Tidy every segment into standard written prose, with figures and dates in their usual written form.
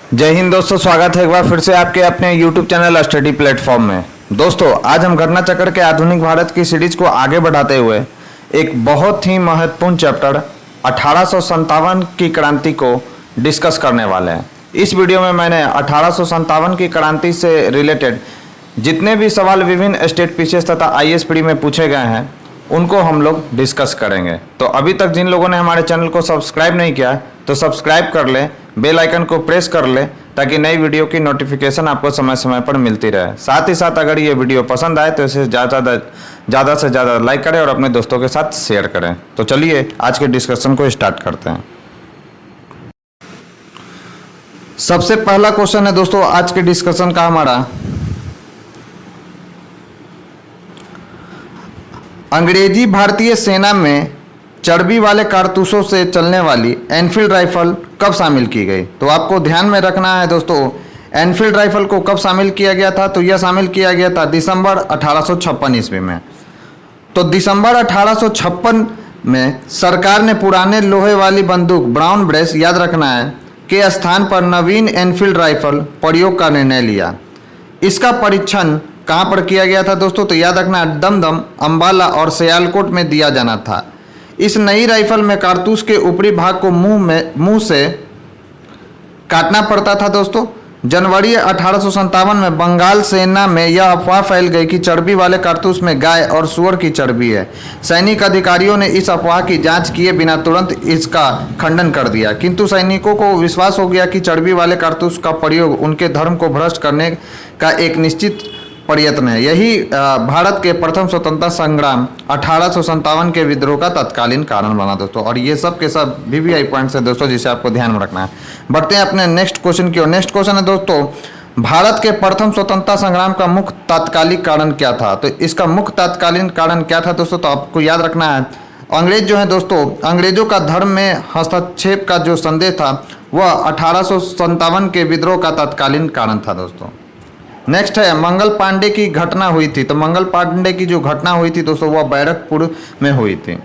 जय हिंद दोस्तों, स्वागत है एक बार फिर से आपके अपने YouTube चैनल स्टडी प्लेटफॉर्म में। दोस्तों, आज हम घटना चक्र के आधुनिक भारत की सीरीज को आगे बढ़ाते हुए एक बहुत ही महत्वपूर्ण चैप्टर 1857 की क्रांति को डिस्कस करने वाले हैं। इस वीडियो में मैंने 1857 की क्रांति से रिलेटेड जितने भी सवाल विभिन्न स्टेट पीसीएस तथा आईएएस प्री में पूछे गए हैं उनको हम लोग डिस्कस करेंगे। तो अभी तक जिन लोगों ने हमारे चैनल को सब्सक्राइब नहीं किया है तो सब्सक्राइब कर लें, बेल आइकन को प्रेस कर लें ताकि नई वीडियो की नोटिफिकेशन आपको समय समय पर मिलती रहे। साथ ही साथ अगर ये वीडियो पसंद आए तो इसे ज़्यादा से ज़्यादा लाइक करें और अपने दोस्तों के साथ शेयर करें। तो चलिए आज के डिस्कशन को स्टार्ट करते हैं। सबसे पहला क्वेश्चन है दोस्तों आज के डिस्कशन का हमारा, अंग्रेजी भारतीय सेना में चर्बी वाले कारतूसों से चलने वाली एनफील्ड राइफल कब शामिल की गई? तो आपको ध्यान में रखना है दोस्तों, एनफील्ड राइफल को कब शामिल किया गया था? तो यह शामिल किया गया था दिसंबर 1856 ईस्वी में। तो दिसंबर 1856 में सरकार ने पुराने लोहे वाली बंदूक ब्राउन ब्रेस, याद रखना है, के स्थान पर नवीन एनफील्ड राइफल प्रयोग का निर्णय लिया। इसका परीक्षण कहाँ पर किया गया था दोस्तों? तो याद रखना, दमदम, अंबाला और सियालकोट में दिया जाना था। इस नई राइफल में कारतूस के ऊपरी भाग को मुंह से काटना पड़ता था दोस्तों। जनवरी 1857 में बंगाल सेना में यह अफवाह फैल गई कि चर्बी वाले कारतूस में गाय और सूअर की चर्बी है। सैनिक अधिकारियों ने इस अफवाह की जांच किए बिना तुरंत इसका खंडन कर दिया, किंतु सैनिकों को विश्वास हो गया कि चर्बी वाले कारतूस का प्रयोग उनके धर्म को भ्रष्ट करने का एक निश्चित प्रयत्न है। यही भारत के प्रथम स्वतंत्रता संग्राम 1857 के विद्रोह का तत्कालीन कारण बना दोस्तों। और ये सब के सब वीवीआई पॉइंट्स है दोस्तों जिसे आपको ध्यान में रखना है। बढ़ते हैं अपने नेक्स्ट क्वेश्चन की ओर। नेक्स्ट क्वेश्चन है दोस्तों, भारत के प्रथम स्वतंत्रता संग्राम का मुख्य तात्कालिक कारण क्या था? तो इसका मुख्य तात्कालीन कारण क्या था दोस्तों? तो आपको याद रखना है, अंग्रेज जो है दोस्तों, अंग्रेजों का धर्म में हस्तक्षेप का जो संदेश था वह 1857 के विद्रोह का तत्कालीन कारण था दोस्तों। नेक्स्ट है, मंगल पांडे की घटना हुई थी। तो मंगल पांडे की जो घटना हुई थी दोस्तों वह बैरकपुर में हुई थी।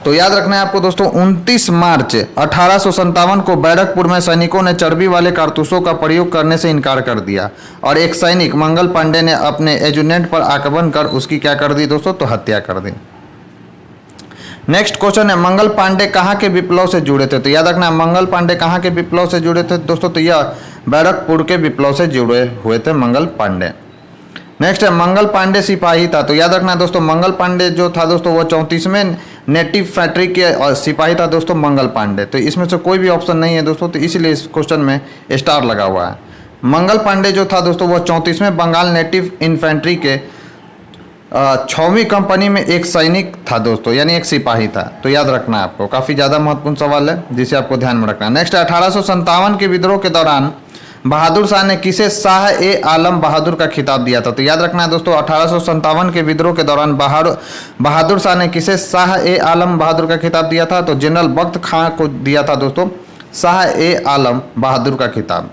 तो याद रखना है आपको दोस्तों, 29 मार्च 1857 को बैरकपुर में सैनिकों ने चर्बी वाले कारतूसों का प्रयोग करने से इनकार कर दिया और एक सैनिक मंगल पांडे ने अपने एजुनेंट पर आक्रमण कर उसकी क्या कर दी दोस्तों? तो हत्या कर दी। नेक्स्ट क्वेश्चन है, मंगल पांडे कहाँ के विप्लव से जुड़े थे? तो याद रखना, मंगल पांडे कहाँ के विप्लव से जुड़े थे दोस्तों? तो यह बैरकपुर के विप्लव से जुड़े हुए थे मंगल पांडे। नेक्स्ट है, मंगल पांडे सिपाही था। तो याद रखना दोस्तों, मंगल पांडे जो था दोस्तों वह 34वें नेटिव फैक्ट्री के सिपाही था दोस्तों मंगल पांडे। तो इसमें से कोई भी ऑप्शन नहीं है दोस्तों, तो इसलिए इस क्वेश्चन में स्टार लगा हुआ है। मंगल पांडे जो था दोस्तों वह 34वें बंगाल नेटिव इन्फेंट्री के 6वीं कंपनी में एक सैनिक था दोस्तों, यानी एक सिपाही था। तो याद रखना है आपको, काफ़ी ज़्यादा महत्वपूर्ण सवाल है जिसे आपको ध्यान में रखना है। नेक्स्ट, 1857 के विद्रोह के दौरान बहादुर शाह ने किसे शाह ए आलम बहादुर का खिताब दिया था? तो याद रखना है दोस्तों, 1857 के विद्रोह के दौरान बहादुर शाह ने किसे शाह ए आलम बहादुर का खिताब दिया था? तो जनरल बख्त खां को दिया था दोस्तों शाह ए आलम बहादुर का खिताब।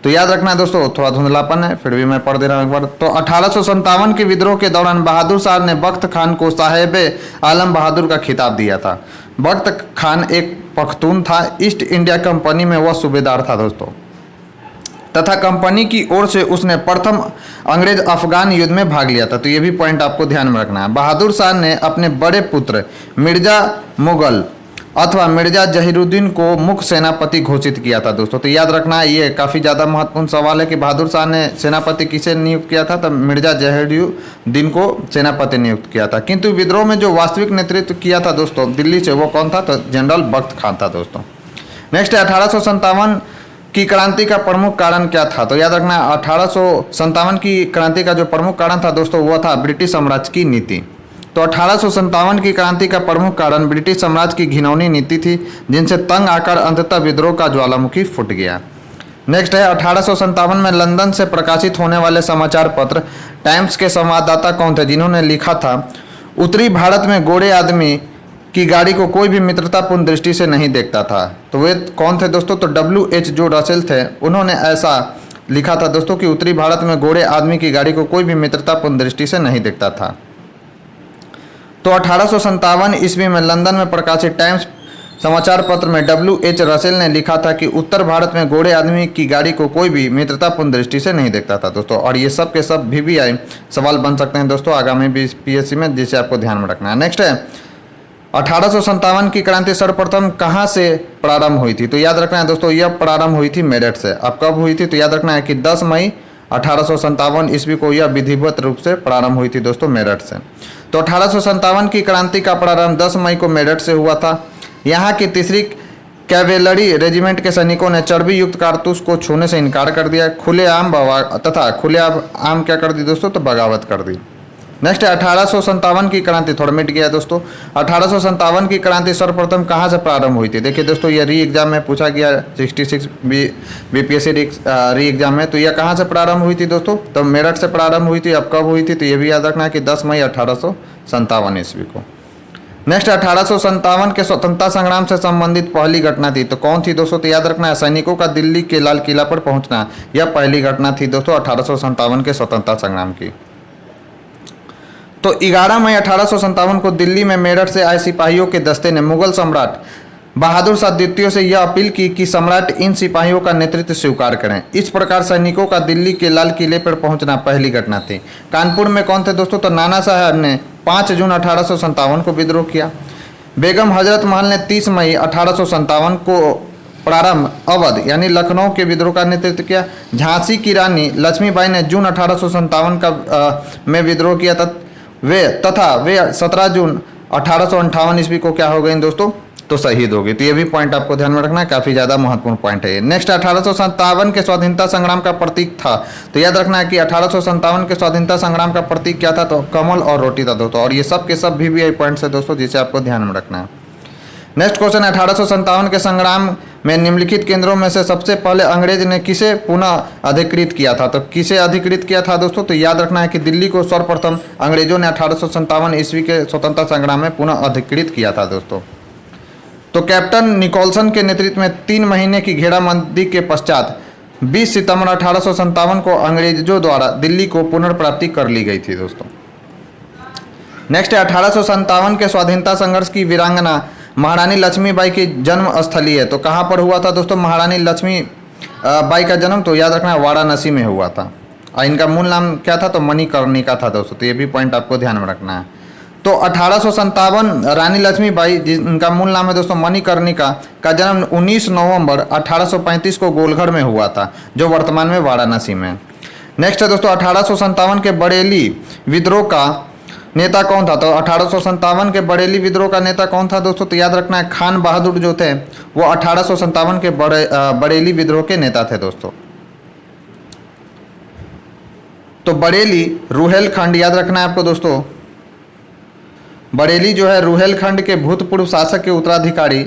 तो याद रखना है दोस्तों, थोड़ा धुंधलापन है फिर भी मैं पढ़ दे रहा हूँ एक बार। तो 1857 के विद्रोह के दौरान बहादुर शाह ने बख्त खान को साहेब आलम बहादुर का खिताब दिया था। बख्त खान एक पख्तून था, ईस्ट इंडिया कंपनी में वह सूबेदार था दोस्तों, तथा कंपनी की ओर से उसने प्रथम अंग्रेज अफगान युद्ध में भाग लिया था। तो ये भी पॉइंट आपको ध्यान में रखना है। बहादुर शाह ने अपने बड़े पुत्र मिर्जा मुगल अथवा मिर्जा जहीरुद्दीन को मुख्य सेनापति घोषित किया था दोस्तों। तो याद रखना है, ये काफ़ी ज़्यादा महत्वपूर्ण सवाल है कि बहादुर शाह ने सेनापति किसे नियुक्त किया था? तो मिर्जा जहीरुद्दीन को सेनापति नियुक्त किया था। किंतु विद्रोह में जो वास्तविक नेतृत्व किया था दोस्तों दिल्ली से, वो कौन था? तो जनरल बख्त खान था दोस्तों। नेक्स्ट है, 1857 की क्रांति का प्रमुख कारण क्या था? तो याद रखना, 1857 की क्रांति का जो प्रमुख कारण था दोस्तों वह था ब्रिटिश साम्राज्य की नीति। तो 1857 की क्रांति का प्रमुख कारण ब्रिटिश साम्राज्य की घिनौनी नीति थी, जिनसे तंग आकर अंततः विद्रोह का ज्वालामुखी फूट गया। नेक्स्ट है, 1857 में लंदन से प्रकाशित होने वाले समाचार पत्र टाइम्स के संवाददाता कौन थे जिन्होंने लिखा था, उत्तरी भारत में गोरे आदमी की गाड़ी को कोई भी मित्रतापूर्ण दृष्टि से नहीं देखता था। तो वे कौन थे दोस्तों? तो WH जो रसेल थे, उन्होंने ऐसा लिखा था दोस्तों कि उत्तरी भारत में गोरे आदमी की गाड़ी को कोई भी मित्रतापूर्ण दृष्टि से नहीं देखता था। तो 1857 ईस्वी में लंदन में प्रकाशित टाइम्स समाचार पत्र में W.H. रसेल ने लिखा था कि उत्तर भारत में घोड़े आदमी की गाड़ी को कोई भी मित्रतापूर्ण दृष्टि से नहीं देखता था दोस्तों। और ये सब के सब VVI सवाल बन सकते हैं दोस्तों आगामी PSC में, जिसे आपको ध्यान में रखना है। नेक्स्ट है 1857 की क्रांति सर्वप्रथम कहाँ से प्रारंभ हुई थी? तो याद रखना है दोस्तों, यह प्रारंभ हुई थी मेरठ से। अब कब हुई थी? तो याद रखना है कि 10 मई 1857 ईस्वी को यह विधिवत रूप से प्रारंभ हुई थी दोस्तों मेरठ से। तो 1857 की क्रांति का प्रारंभ 10 मई को मेरठ से हुआ था। यहाँ की तीसरी कैवेलरी रेजिमेंट के सैनिकों ने चर्बी युक्त कारतूस को छूने से इनकार कर दिया, खुलेआम खुलेआम क्या कर दी दोस्तों? तो बगावत कर दी। नेक्स्ट है 1857 की क्रांति, थोड़ा मिट गया दोस्तों। 1857 की क्रांति सर्वप्रथम कहाँ से प्रारंभ हुई थी? देखिए दोस्तों, यह री एग्जाम में पूछा गया 66 BPSC री एग्जाम में। तो यह कहाँ से प्रारंभ हुई थी दोस्तों? तो मेरठ से प्रारंभ हुई थी। अब कब हुई थी? तो यह भी याद रखना है कि 10 मई 1857 ईस्वी को। नेक्स्ट 1857 के स्वतंत्रता संग्राम से संबंधित पहली घटना थी, तो कौन थी दोस्तों? तो याद रखना है सैनिकों का दिल्ली के लाल किला पर पहुंचना, यह पहली घटना थी दोस्तों 1857 के स्वतंत्रता संग्राम की। तो 11 मई 1857 को दिल्ली में मेरठ से आए सिपाहियों के दस्ते ने मुगल सम्राट बहादुर शाह द्वितीय से यह अपील की कि सम्राट इन सिपाहियों का नेतृत्व स्वीकार करें। इस प्रकार सैनिकों का दिल्ली के लाल किले पर पहुंचना पहली घटना थी। कानपुर में कौन थे दोस्तों? तो नाना साहब ने 5 जून 1857 को विद्रोह किया। बेगम हजरत महल ने 30 मई 1857 को प्रारंभ अवध यानी लखनऊ के विद्रोह का नेतृत्व किया। झांसी की रानी लक्ष्मीबाई ने जून 1857 में विद्रोह किया तथा वे 17 जून 1858 ईस्वी को क्या हो गए दोस्तों? तो शहीद हो गई। तो ये भी पॉइंट आपको ध्यान में रखना है, काफी ज्यादा महत्वपूर्ण पॉइंट है ये। नेक्स्ट 1857 के स्वाधीनता संग्राम का प्रतीक था, तो याद रखना है कि 1857 के स्वाधीनता संग्राम का प्रतीक क्या था? तो कमल और रोटी था दोस्तों। और ये सब के सब VVI पॉइंट्स है दोस्तों, जिसे आपको ध्यान में रखना है। नेक्स्ट क्वेश्चन 1857 के संग्राम में निम्नलिखित केंद्रों में से सबसे पहले अंग्रेज ने किसे पुनः अधिकृत किया था? तो किसे अधिकृत किया था दोस्तों? तो याद रखना है कि दिल्ली को सर्वप्रथम अंग्रेजों ने 1857 ईस्वी के स्वतंत्रता संग्राम में पुनः अधिकृत किया था दोस्तों। तो कैप्टन निकोलसन के नेतृत्व में 3 महीने की घेराबंदी के पश्चात 20 सितंबर 1857 को अंग्रेजों द्वारा दिल्ली को पुनर्प्राप्ति कर ली गई थी दोस्तों। नेक्स्ट है 1857 के स्वाधीनता संघर्ष की वीरांगना महारानी लक्ष्मीबाई की जन्म स्थली है, तो कहाँ पर हुआ था दोस्तों महारानी लक्ष्मीबाई का जन्म? तो याद रखना वाराणसी में हुआ था। इनका मूल नाम क्या था? तो मणिकर्णिका था दोस्तों। तो ये भी पॉइंट आपको ध्यान में रखना है। तो 1857 रानी लक्ष्मीबाई जिनका मूल नाम है दोस्तों मणिकर्णिका का जन्म 19 नवंबर 1835 को गोलघर में हुआ था, जो वर्तमान में वाराणसी में। नेक्स्ट है दोस्तों 1857 के बरेली विद्रोह का नेता कौन था? तो 1857 के बरेली विद्रोह का नेता कौन था दोस्तों? तो याद रखना है खान बहादुर जो थे वो 1857 के बरेली विद्रोह के नेता थे दोस्तों। तो बरेली रुहेलखंड याद रखना है आपको दोस्तों, बरेली जो है रुहेलखंड के भूतपूर्व शासक के उत्तराधिकारी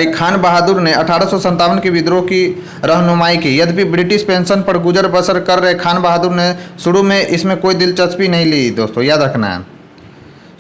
खान बहादुर ने 1857 के विद्रोह की रहनुमाई की। यद्यपि ब्रिटिश पेंशन पर गुजर बसर कर रहे खान बहादुर ने शुरू में इसमें कोई दिलचस्पी नहीं ली दोस्तों, याद रखना है।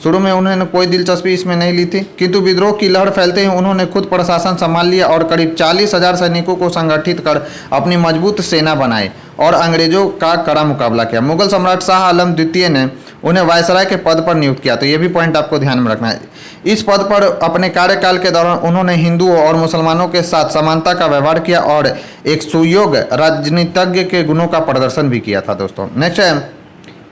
शुरू में उन्होंने कोई दिलचस्पी इसमें नहीं ली थी, किंतु विद्रोह की लहर फैलते ही उन्होंने खुद प्रशासन संभाल लिया और करीब 40,000 सैनिकों को संगठित कर अपनी मजबूत सेना बनाई और अंग्रेजों का कड़ा मुकाबला किया। मुगल सम्राट शाह आलम द्वितीय ने उन्हें वायसराय के पद पर नियुक्त किया। तो ये भी पॉइंट आपको ध्यान में रखना है। इस पद पर अपने कार्यकाल के दौरान उन्होंने हिंदुओं और मुसलमानों के साथ समानता का व्यवहार किया और एक सुयोग्य राजनीतिज्ञ के गुणों का प्रदर्शन भी किया था दोस्तों। नेक्स्ट है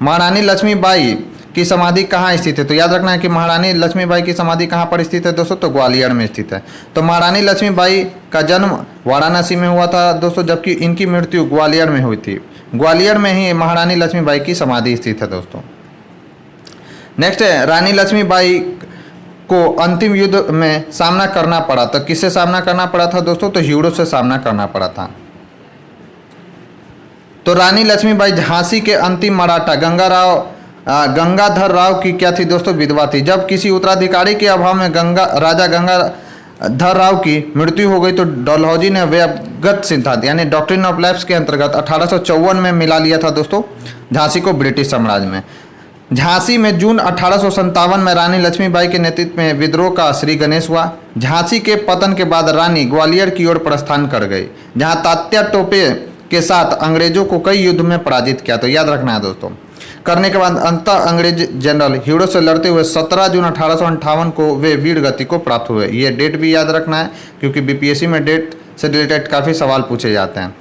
महारानी लक्ष्मीबाई की समाधि कहाँ स्थित है? तो याद रखना है कि महारानी लक्ष्मीबाई की समाधि कहाँ पर स्थित है दोस्तों? तो ग्वालियर में स्थित है। तो महारानी लक्ष्मीबाई का जन्म वाराणसी में हुआ था दोस्तों, जबकि इनकी मृत्यु ग्वालियर में हुई थी। ग्वालियर में ही महारानी लक्ष्मीबाई की समाधि स्थित है दोस्तों। नेक्स्ट है रानी लक्ष्मीबाई को अंतिम युद्ध में सामना करना पड़ा। तो किससे सामना करना पड़ा था दोस्तों? तो ह्यूरो से सामना करना पड़ा था। तो रानी लक्ष्मीबाई झांसी के अंतिम मराठा गंगाधर राव की क्या थी दोस्तों? विधवा थी। जब किसी उत्तराधिकारी के अभाव में राजा गंगाधर राव की मृत्यु हो गई तो डलहौजी ने व्यवगत सिद्धांत यानी डॉक्ट्रिन ऑफ लैप्स के अंतर्गत 1854 में मिला लिया था दोस्तों झांसी को ब्रिटिश साम्राज्य में। झांसी में जून 1857 में रानी लक्ष्मीबाई के नेतृत्व में विद्रोह का श्री गणेश हुआ। झांसी के पतन के बाद रानी ग्वालियर की ओर प्रस्थान कर गई, जहां तात्या टोपे के साथ अंग्रेजों को कई युद्ध में पराजित किया। तो याद रखना है दोस्तों। करने के बाद अंततः अंग्रेज जनरल ह्यूडो से लड़ते हुए 17 जून 1858 को वे वीर गति को प्राप्त हुए। ये डेट भी याद रखना है क्योंकि बीपीएससी में डेट से रिलेटेड काफ़ी सवाल पूछे जाते हैं।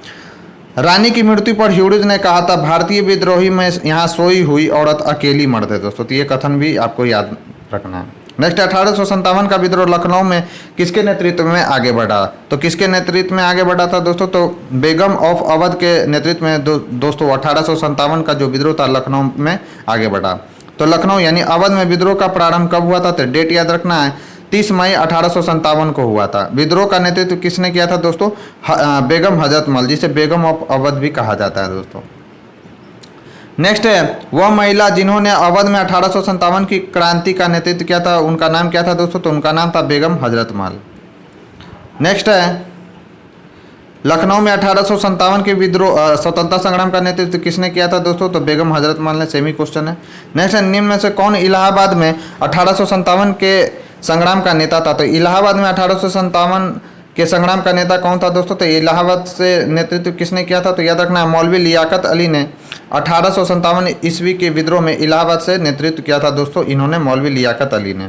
रानी की मृत्यु पर ह्यूडोज ने कहा था, भारतीय विद्रोही में यहाँ सोई हुई औरत अकेली मर्द है दोस्तों। तो ये कथन भी आपको याद रखना है। नेक्स्ट 1857 का विद्रोह लखनऊ में किसके नेतृत्व में आगे बढ़ा? तो किसके नेतृत्व में आगे बढ़ा था दोस्तों? तो बेगम ऑफ अवध के नेतृत्व में दोस्तों 1857 का जो विद्रोह था लखनऊ में आगे बढ़ा। तो लखनऊ यानी अवध में विद्रोह का प्रारंभ कब हुआ था? तो डेट याद रखना है, 30 मई 1857 को हुआ था। विद्रोह का नेतृत्व किसने किया था दोस्तों? बेगम हजरत महल, जिसे बेगम ऑफ अवध भी कहा जाता है दोस्तों। नेक्स्ट है वह महिला जिन्होंने अवध में 1857 की क्रांति का नेतृत्व किया था, उनका नाम क्या था दोस्तों? तो उनका नाम था बेगम हजरत महल। नेक्स्ट है लखनऊ में 1857 के विद्रोह स्वतंत्रता संग्राम का नेतृत्व किसने किया था दोस्तों? तो बेगम हजरत महल ने। सेमी क्वेश्चन है। नेक्स्ट है निम्न में से कौन इलाहाबाद में 1857 के संग्राम का नेता था? तो इलाहाबाद में 1857 के संग्राम का नेता कौन था दोस्तों? तो इलाहाबाद से नेतृत्व किसने किया था? तो याद रखना है मौलवी लियाकत अली ने 1857 ईस्वी के विद्रोह में इलाहाबाद से नेतृत्व किया था दोस्तों। इन्होंने मौलवी लियाकत अली ने।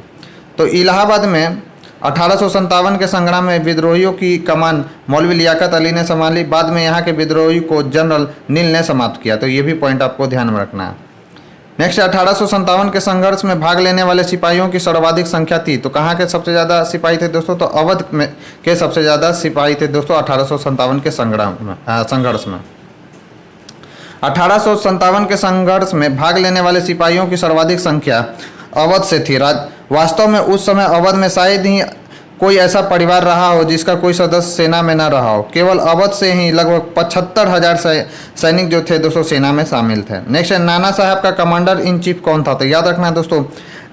तो इलाहाबाद में 1857 के संग्राम में विद्रोहियों की कमान मौलवी लियाकत अली ने संभाली। बाद में यहाँ के विद्रोही को जनरल नील ने समाप्त किया। तो ये भी पॉइंट आपको ध्यान में रखना है। नेक्स्ट 1857 के संघर्ष में भाग लेने वाले सिपाहियों की सर्वाधिक संख्या थी। तो कहाँ के सबसे ज़्यादा सिपाही थे दोस्तों? तो अवध में के सबसे ज़्यादा सिपाही थे दोस्तों 1857 के संघर्ष में। 1857 के संघर्ष में भाग लेने वाले सिपाहियों की सर्वाधिक संख्या अवध से थी। वास्तव में उस समय अवध में शायद ही कोई ऐसा परिवार रहा हो जिसका कोई सदस्य सेना में न रहा हो। केवल अवध से ही लगभग 75,000 सैनिक जो थे दोस्तों सेना में शामिल थे। नेक्स्ट है नाना साहब का कमांडर इन चीफ कौन था? तो याद रखना है दोस्तों,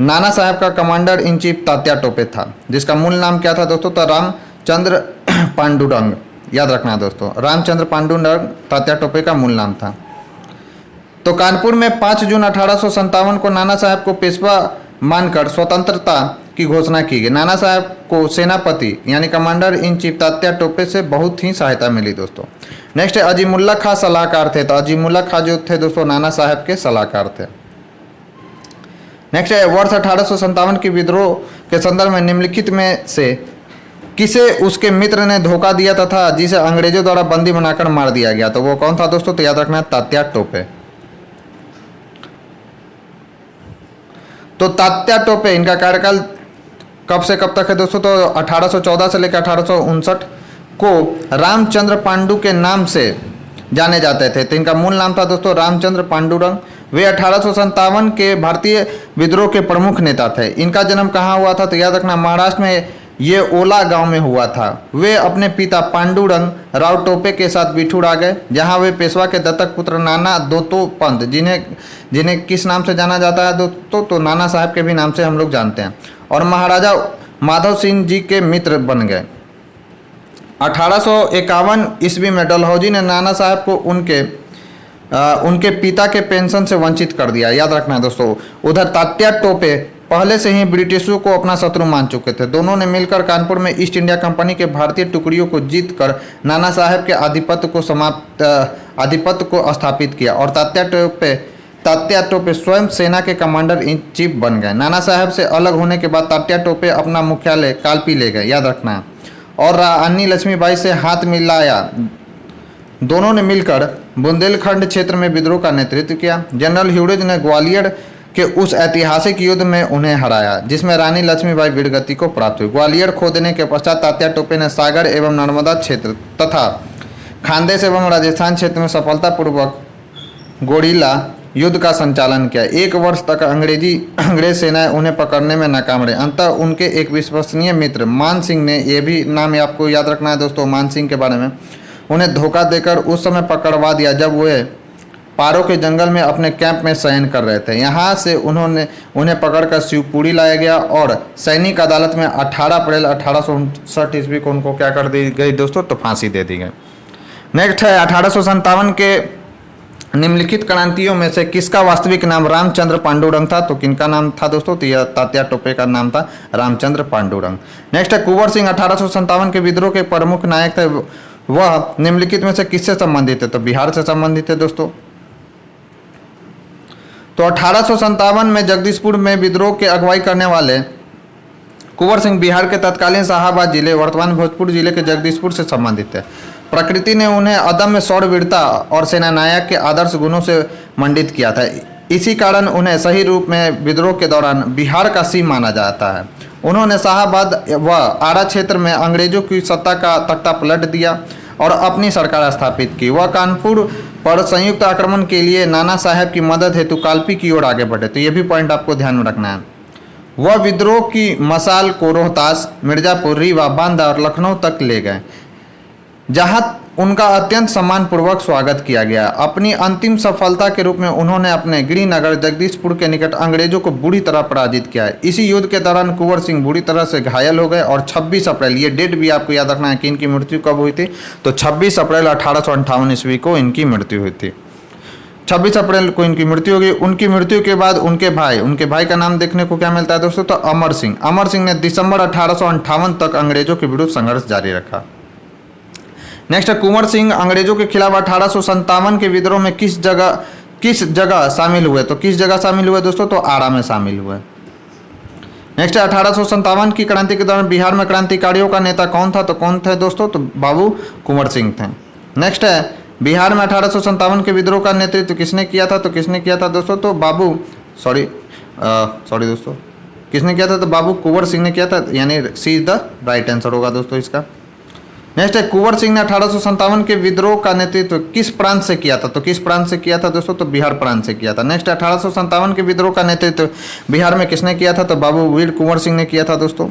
नाना साहब का commander in chief Tatya Tope था, जिसका मूल नाम क्या था दोस्तों? तो रामचंद्र पांडुरंग। याद रखना है दोस्तों, रामचंद्र पांडुरंग तात्या टोपे का मूल नाम था। तो कानपुर में 5 जून 1857 को नाना साहब को पेशवा मानकर स्वतंत्रता की घोषणा की गई। नाना साहब को सेनापति यानी commander in chief Tatya Tope से बहुत ही सहायता मिली दोस्तों। नेक्स्ट है अजीमुल्ला खां सलाहकार थे। तो अजीमुल्ला खां जो थे दोस्तों नाना साहब के सलाहकार थे। नेक्स्ट है वर्ष 1857 के विद्रोह के संदर्भ में निम्नलिखित में से किसे उसके मित्र ने धोखा दिया तथा जिसे अंग्रेजों द्वारा बंदी बनाकर मार दिया गया? तो वो कौन था दोस्तों? तो याद रखना है तात्या टोपे। तो तात्या टोपे इनका कार्यकाल कब से कब तक है दोस्तों? तो 1814 से लेकर 1859 को रामचंद्र पांडु के नाम से जाने जाते थे। तो इनका मूल नाम था दोस्तों रामचंद्र पांडुरंग। वे 1857 के भारतीय विद्रोह के प्रमुख नेता थे। इनका जन्म कहाँ हुआ था? तो याद रखना महाराष्ट्र में ये ओला गांव में हुआ था। वे अपने पिता पांडुरंग राव टोपे के साथ बिठूर आ गए, जहां वे पेशवा के दत्तक पुत्र नाना दोतो पंत, जिन्हें किस नाम से जाना जाता है दोस्तों? तो नाना साहब के भी नाम से हम लोग जानते हैं, और महाराजा माधव सिंह जी के मित्र बन गए। 1851 ईस्वी में डलहौजी ने नाना साहब को उनके पिता के पेंशन से वंचित कर दिया। याद रखना है दोस्तों। उधर तात्या टोपे पहले से ही ब्रिटिशों को अपना शत्रु मान चुके थे। दोनों ने मिलकर कानपुर में ईस्ट इंडिया कंपनी के भारतीय टुकड़ियों को जीतकर नाना साहब के आधिपत्य को स्थापित किया, और तात्या टोपे स्वयं सेना के कमांडर इन चीफ बन गए। नाना साहब से अलग होने के बाद तात्या टोपे अपना मुख्यालय कालपी ले गए। याद रखना है। और रानी लक्ष्मीबाई से हाथ मिलाया। दोनों ने मिलकर बुंदेलखंड क्षेत्र में विद्रोह का नेतृत्व किया। जनरल ह्यूडोज ने ग्वालियर के उस ऐतिहासिक युद्ध में उन्हें हराया, जिसमें रानी लक्ष्मीबाई वीरगति को प्राप्त हुई। ग्वालियर खोदने के पश्चात तात्या टोपे ने सागर एवं नर्मदा क्षेत्र तथा खानदेश एवं राजस्थान क्षेत्र में सफलतापूर्वक गोरिल्ला युद्ध का संचालन किया। 1 वर्ष तक अंग्रेज सेनाएं उन्हें पकड़ने में नाकाम रही। अंततः उनके एक विश्वसनीय मित्र मान सिंह ने, यह भी नाम आपको याद रखना है दोस्तों मान सिंह के बारे में, उन्हें धोखा देकर उस समय पकड़वा दिया जब वे पारो के जंगल में अपने कैंप में शयन कर रहे थे। यहाँ से उन्हें पकड़कर शिवपुरी लाया गया और सैनिक अदालत में 18 अप्रैल 1859 ईस्वी को उनको क्या कर दी गई दोस्तों? तो फांसी दे दी गई। नेक्स्ट है 1857 के निम्नलिखित क्रांतियों में से किसका वास्तविक नाम रामचंद्र पांडुरंग था? तो किनका नाम था दोस्तों? तो यह तात्या टोपे का नाम था रामचंद्र पांडुरंग। नेक्स्ट है कुंवर सिंह 1857 के विद्रोह के प्रमुख नायक थे। वह निम्नलिखित में से किससे संबंधित है? तो बिहार से संबंधित है दोस्तों। तो 1857 में जगदीशपुर में विद्रोह के अगुवाई करने वाले कुंवर सिंह बिहार के तत्कालीन शाहाबाद जिले वर्तमान भोजपुर जिले के जगदीशपुर से संबंधित है। प्रकृति ने उन्हें अदम्य शौर्यवीरता और सेनानायक के आदर्श गुणों से मंडित किया था। इसी कारण उन्हें सही रूप में विद्रोह के दौरान बिहार का सिंह माना जाता है। उन्होंने शाहाबाद व आरा क्षेत्र में अंग्रेजों की सत्ता का तख्ता पलट दिया और अपनी सरकार स्थापित की। वह कानपुर पर संयुक्त आक्रमण के लिए नाना साहब की मदद हेतु कालपी की ओर आगे बढ़े। तो ये भी पॉइंट आपको ध्यान में रखना है। वह विद्रोह की मसाल को रोहतास, मिर्जापुर, रीवा, बांदा और लखनऊ तक ले गए, जहां उनका अत्यंत सम्मानपूर्वक स्वागत किया गया। अपनी अंतिम सफलता के रूप में उन्होंने अपने गृहनगर जगदीशपुर के निकट अंग्रेजों को बुरी तरह पराजित किया। इसी युद्ध के दौरान कुंवर सिंह बुरी तरह से घायल हो गए और 26 अप्रैल, ये डेट भी आपको याद रखना है कि इनकी मृत्यु कब हुई थी, तो 26 अप्रैल 1858 ईस्वी को इनकी मृत्यु हुई थी। 26 अप्रैल को इनकी मृत्यु हो गई। उनकी मृत्यु के बाद उनके भाई का नाम देखने को क्या मिलता है दोस्तों, तो अमर सिंह। अमर सिंह ने दिसंबर 1858 तक अंग्रेजों के विरुद्ध संघर्ष जारी रखा। नेक्स्ट है कुंवर सिंह अंग्रेजों के खिलाफ 1857 के विद्रोह में किस जगह शामिल हुए, तो किस जगह शामिल हुए दोस्तों, तो आरा में शामिल हुए। नेक्स्ट है 1857 की क्रांति के दौरान बिहार में क्रांतिकारियों का नेता कौन था, तो कौन थे दोस्तों, तो बाबू कुंवर सिंह थे। नेक्स्ट है बिहार में 1857 के विद्रोह का नेतृत्व किसने किया था, तो किसने किया था दोस्तों, तो दोस्तों किसने किया था, तो बाबू कुंवर सिंह ने किया था, यानी सी इज द राइट आंसर होगा दोस्तों इसका। नेक्स्ट है कुंवर सिंह ने 1857 के विद्रोह का नेतृत्व किस प्रांत से किया था, तो किस प्रांत से किया था दोस्तों, तो बिहार प्रांत से किया था। नेक्स्ट 1857 के विद्रोह का नेतृत्व बिहार में किसने किया था, तो बाबू वीर कुंवर सिंह ने किया था दोस्तों।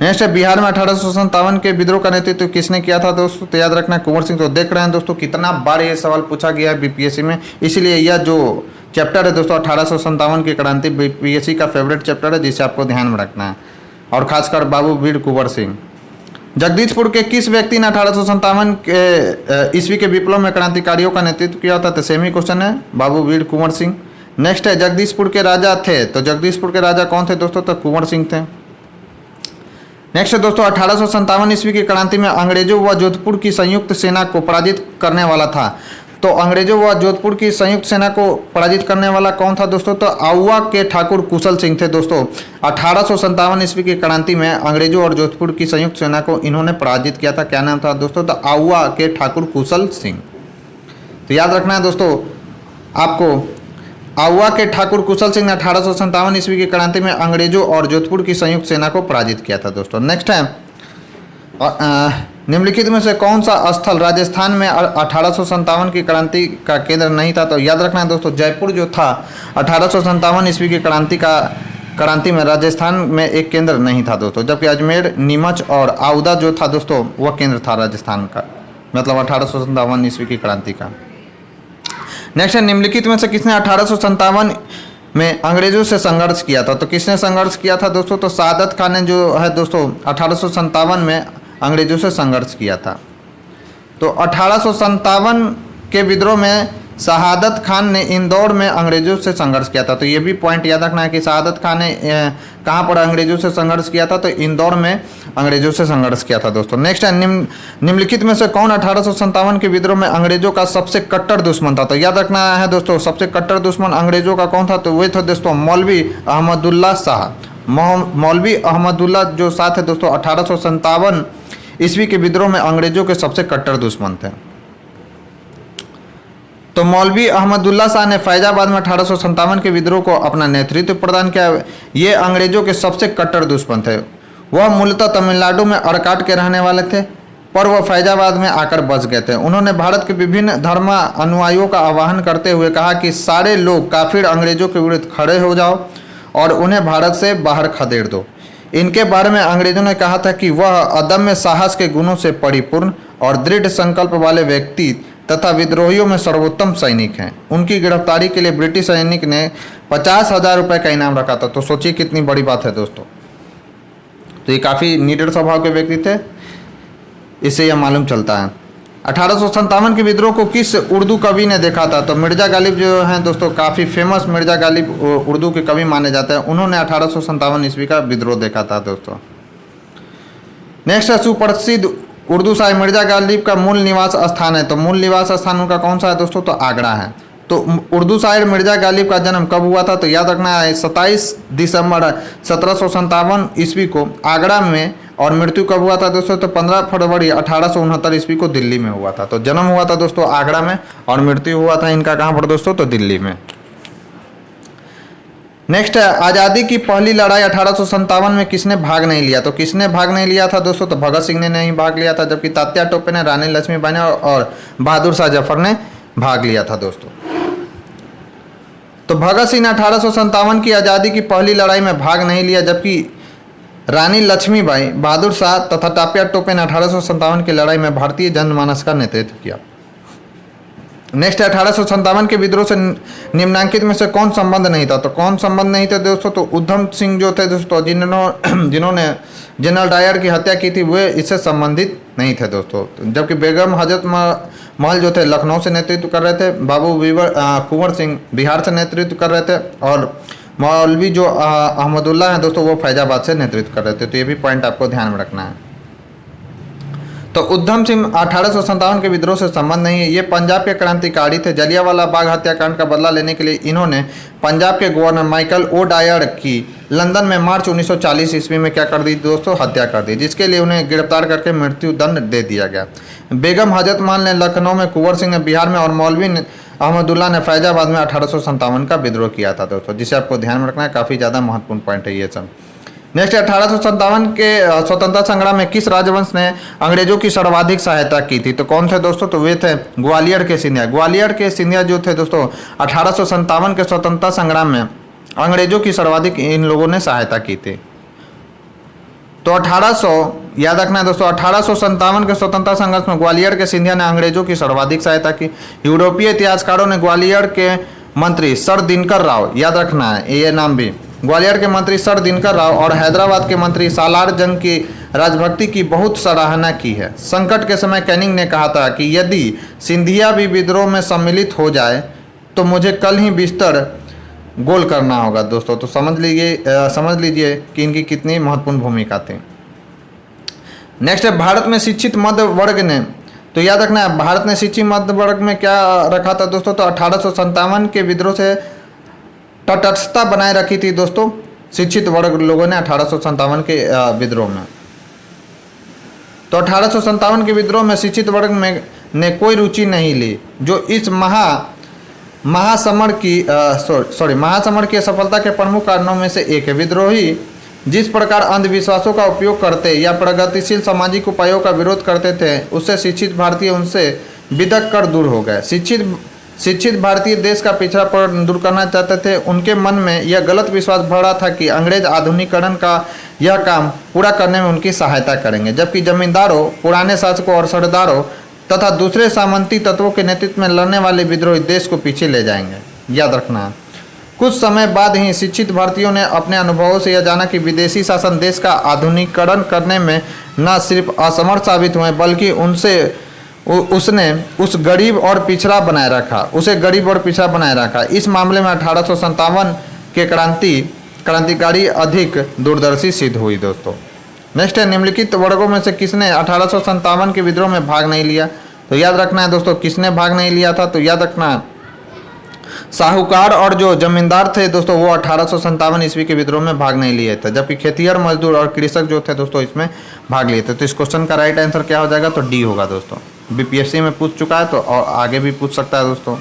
नेक्स्ट है बिहार में 1857 के विद्रोह का नेतृत्व किसने किया था दोस्तों, तो याद रखना है कुंवर सिंह। तो देख रहे हैं दोस्तों कितना बार ये सवाल पूछा गया है बीपीएससी में, इसलिए यह जो चैप्टर है दोस्तों 1857 की क्रांति बीपीएससी का फेवरेट चैप्टर है, जिसे आपको ध्यान में रखना है, और खासकर बाबू वीर कुंवर सिंह। जगदीशपुर के किस व्यक्ति ने 1857 के ईस्वी के विप्लव में क्रांतिकारियों का नेतृत्व किया था, तो सेम ही क्वेश्चन है, बाबू वीर कुंवर सिंह। नेक्स्ट है जगदीशपुर के राजा थे, तो जगदीशपुर के राजा कौन थे दोस्तों, तो कुंवर सिंह थे। नेक्स्ट है दोस्तों 1857 ईस्वी की क्रांति में अंग्रेजों व जोधपुर की संयुक्त सेना को पराजित करने वाला था, तो अंग्रेजों व जोधपुर की संयुक्त सेना को पराजित करने वाला कौन था दोस्तों, तो आउवा के ठाकुर कुशल सिंह थे दोस्तों। 1857 ईस्वी की क्रांति में अंग्रेजों और जोधपुर की संयुक्त सेना को इन्होंने पराजित किया था। क्या नाम था दोस्तों, तो आउवा के ठाकुर कुशल सिंह। तो याद रखना है दोस्तों आपको, आउवा के ठाकुर कुशल सिंह ने 1857 ईस्वी की क्रांति में अंग्रेजों और जोधपुर की संयुक्त सेना को पराजित किया था दोस्तों। नेक्स्ट है निम्नलिखित में से कौन सा स्थल राजस्थान में 1857 की क्रांति का केंद्र नहीं था, तो याद रखना है दोस्तों जयपुर जो था 1857 ईस्वी की क्रांति में राजस्थान में एक केंद्र नहीं था दोस्तों, जबकि अजमेर, नीमच और आउदा जो था दोस्तों वह केंद्र था राजस्थान का, मतलब 1857 ईस्वी की क्रांति का। नेक्स्ट है निम्नलिखित में से किसने 1857 में अंग्रेजों से संघर्ष किया था, तो किसने संघर्ष किया था दोस्तों, तो सादत खान ने जो है दोस्तों 1857 में अंग्रेजों से संघर्ष किया था। तो 1857 के विद्रोह में शहादत खान ने इंदौर में अंग्रेजों से संघर्ष किया था। तो ये भी पॉइंट याद रखना है कि शहादत खान ने कहाँ पर अंग्रेजों से संघर्ष किया था, तो इंदौर में अंग्रेजों से संघर्ष किया था दोस्तों। नेक्स्ट है निम्नलिखित में से कौन 1857 के विद्रोह में अंग्रेजों का सबसे कट्टर दुश्मन था, तो याद रखना है दोस्तों सबसे कट्टर दुश्मन अंग्रेजों का कौन था, तो वे थे दोस्तों मौलवी अहमदुल्ला शाह। मौलवी अहमदुल्ला जो शाह थे दोस्तों 1857 ईस्वी के विद्रोह में अंग्रेजों के सबसे कट्टर दुश्मन थे। तो मौलवी अहमदुल्ला शाह ने फैजाबाद में 1857 के विद्रोह को अपना नेतृत्व प्रदान किया। ये अंग्रेजों के सबसे कट्टर दुश्मन थे। वह मूलतः तमिलनाडु में अरकाट के रहने वाले थे, पर वह फैजाबाद में आकर बस गए थे। उन्होंने भारत के विभिन्न धर्मानुयायियों का आह्वान करते हुए कहा कि सारे लोग काफिर अंग्रेजों के विरुद्ध खड़े हो जाओ और उन्हें भारत से बाहर खदेड़ दो। इनके बारे में अंग्रेजों ने कहा था कि वह अदम्य साहस के गुणों से परिपूर्ण और दृढ़ संकल्प वाले व्यक्ति तथा विद्रोहियों में सर्वोत्तम सैनिक हैं। उनकी गिरफ्तारी के लिए ब्रिटिश सैनिक ने 50,000 रुपये का इनाम रखा था। तो सोचिए कितनी बड़ी बात है दोस्तों। तो ये काफ़ी निडर स्वभाव के व्यक्ति थे, इससे यह मालूम चलता है। 1857 के विद्रोह को किस उर्दू कवि ने देखा था, तो मिर्जा गालिब जो हैं दोस्तों काफ़ी फेमस मिर्जा गालिब उर्दू के कवि माने जाते हैं। उन्होंने 1857 ईस्वी का विद्रोह देखा था दोस्तों। नेक्स्ट है सुप्रसिद्ध उर्दू शायर मिर्जा गालिब का मूल निवास स्थान है, तो मूल निवास स्थान उनका कौन सा है दोस्तों, तो आगरा है। तो उर्दू शायर मिर्ज़ा गालिब का जन्म कब हुआ था? तो याद रखना है 27 दिसंबर 1757 ईस्वी को आगरा में। और मृत्यु कब हुआ था दोस्तों? तो 15 फरवरी 1869 ईस्वी को दिल्ली में हुआ था। तो जन्म हुआ था दोस्तों आगरा में और मृत्यु हुआ था इनका कहाँ पर दोस्तों? तो दिल्ली में। नेक्स्ट है, आज़ादी की पहली लड़ाई 1857 में किसने भाग नहीं लिया? तो किसने भाग नहीं लिया था दोस्तों? तो भगत सिंह ने नहीं भाग लिया था, जबकि तात्या टोपे ने, रानी लक्ष्मीबाई ने और बहादुर शाह जफर ने भाग लिया था दोस्तों। तो भगत सिंह ने 1857 की आज़ादी की पहली लड़ाई में भाग नहीं लिया, जबकि रानी लक्ष्मीबाई, बहादुर शाह तथा तात्या टोपे ने 1857 की लड़ाई में भारतीय जनमानस का नेतृत्व किया। नेक्स्ट है, 1857 के विद्रोह से निम्नांकित में से कौन संबंध नहीं था? तो कौन संबंध नहीं थे दोस्तों? तो उधम सिंह जो थे दोस्तों, जिन्होंने जनरल डायर की हत्या की थी, वे इससे संबंधित नहीं थे दोस्तों। जबकि बेगम हजरत महल जो थे लखनऊ से नेतृत्व कर रहे थे, बाबू कुंवर सिंह बिहार से नेतृत्व कर रहे थे और मौलवी जो अहमदुल्ला हैं दोस्तों वो फैजाबाद से नेतृत्व कर रहे थे। तो ये भी पॉइंट आपको ध्यान में रखना है। तो उधम सिंह 1857 के विद्रोह से संबंध नहीं है, ये पंजाब के क्रांतिकारी थे। जलियांवाला बाग हत्याकांड का बदला लेने के लिए इन्होंने पंजाब के गवर्नर माइकल ओ डायर की लंदन में मार्च 1940 ईस्वी में क्या कर दी दोस्तों? हत्या कर दी, जिसके लिए उन्हें गिरफ्तार करके मृत्यु दंड दे दिया गया। बेगम हजरत महल ने लखनऊ में, कुंवर सिंह ने बिहार में और मौलवी अहमदुल्ला ने फैजाबाद में 1857 का विद्रोह किया था दोस्तों, जिसे आपको ध्यान में रखना है। काफ़ी ज़्यादा महत्वपूर्ण पॉइंट है ये सब। नेक्स्ट 1857 के स्वतंत्रता संग्राम में किस राजवंश ने अंग्रेजों की सर्वाधिक सहायता की थी? तो कौन थे दोस्तों? तो वे थे ग्वालियर के सिंधिया। ग्वालियर के सिंधिया जो थे दोस्तों 1857 के स्वतंत्रता संग्राम में अंग्रेजों की सर्वाधिक इन लोगों ने सहायता की थी। तो 1800 याद रखना है दोस्तों, 1857 के स्वतंत्रता संघर्ष में ग्वालियर के सिंधिया ने अंग्रेजों की सर्वाधिक सहायता की। यूरोपीय इतिहासकारों ने ग्वालियर के मंत्री सर दिनकर राव, याद रखना है ये नाम भी, ग्वालियर के मंत्री सर दिनकर राव और हैदराबाद के मंत्री सालार जंग की राजभक्ति की बहुत सराहना की है। संकट के समय कैनिंग ने कहा था कि यदि सिंधिया भी विद्रोह में सम्मिलित हो जाए तो मुझे कल ही बिस्तर गोल करना होगा दोस्तों। तो समझ लीजिए कि इनकी कितनी महत्वपूर्ण भूमिका थी। नेक्स्ट है, भारत में शिक्षित मध्य वर्ग ने, तो याद रखना है भारत ने शिक्षित मध्य वर्ग में क्या रखा था दोस्तों? तो 1857 के विद्रोह से तटस्थता बनाए रखी थी दोस्तों शिक्षित वर्ग लोगों ने 1857 के विद्रोह में। तो 1857 के विद्रोह में शिक्षित वर्ग में ने कोई रुचि नहीं ली, जो इस महासमर की सफलता के प्रमुख कारणों में से एक है। विद्रोही जिस प्रकार अंधविश्वासों का उपयोग करते या प्रगतिशील सामाजिक उपायों का विरोध करते थे, उससे शिक्षित भारतीय उनसे बिदक कर दूर हो गए। शिक्षित भारतीय देश का पिछड़ापन दूर करना चाहते थे। उनके मन में यह गलत विश्वास भरा था कि अंग्रेज आधुनिकीकरण का यह काम पूरा करने में उनकी सहायता करेंगे, जबकि जमींदारों, पुराने शासकों और सरदारों तथा दूसरे सामंती तत्वों के नेतृत्व में लड़ने वाले विद्रोही देश को पीछे ले जाएंगे। याद रखना है। कुछ समय बाद ही शिक्षित भारतीयों ने अपने अनुभवों से यह जाना कि विदेशी शासन देश का आधुनिकीकरण करने में न सिर्फ असमर्थ साबित हुए, बल्कि उसने उसे गरीब और पिछड़ा बनाए रखा। इस मामले में 1857 के क्रांतिकारी अधिक दूरदर्शी सिद्ध हुई दोस्तों। नेक्स्ट है, निम्नलिखित वर्गों में से किसने 1857 के विद्रोह में भाग नहीं लिया? तो याद रखना है दोस्तों किसने भाग नहीं लिया था? तो याद रखना साहूकार और जो जमींदार थे दोस्तों वो 1857 ईस्वी के विद्रोह में भाग नहीं लिए थे, जबकि खेतिहर, मजदूर और कृषक जो थे दोस्तों इसमें भाग लिए थे। तो इस क्वेश्चन का राइट आंसर क्या हो जाएगा? तो डी होगा दोस्तों। बीपीएससी में पूछ चुका है तो और आगे भी पूछ सकता है दोस्तों।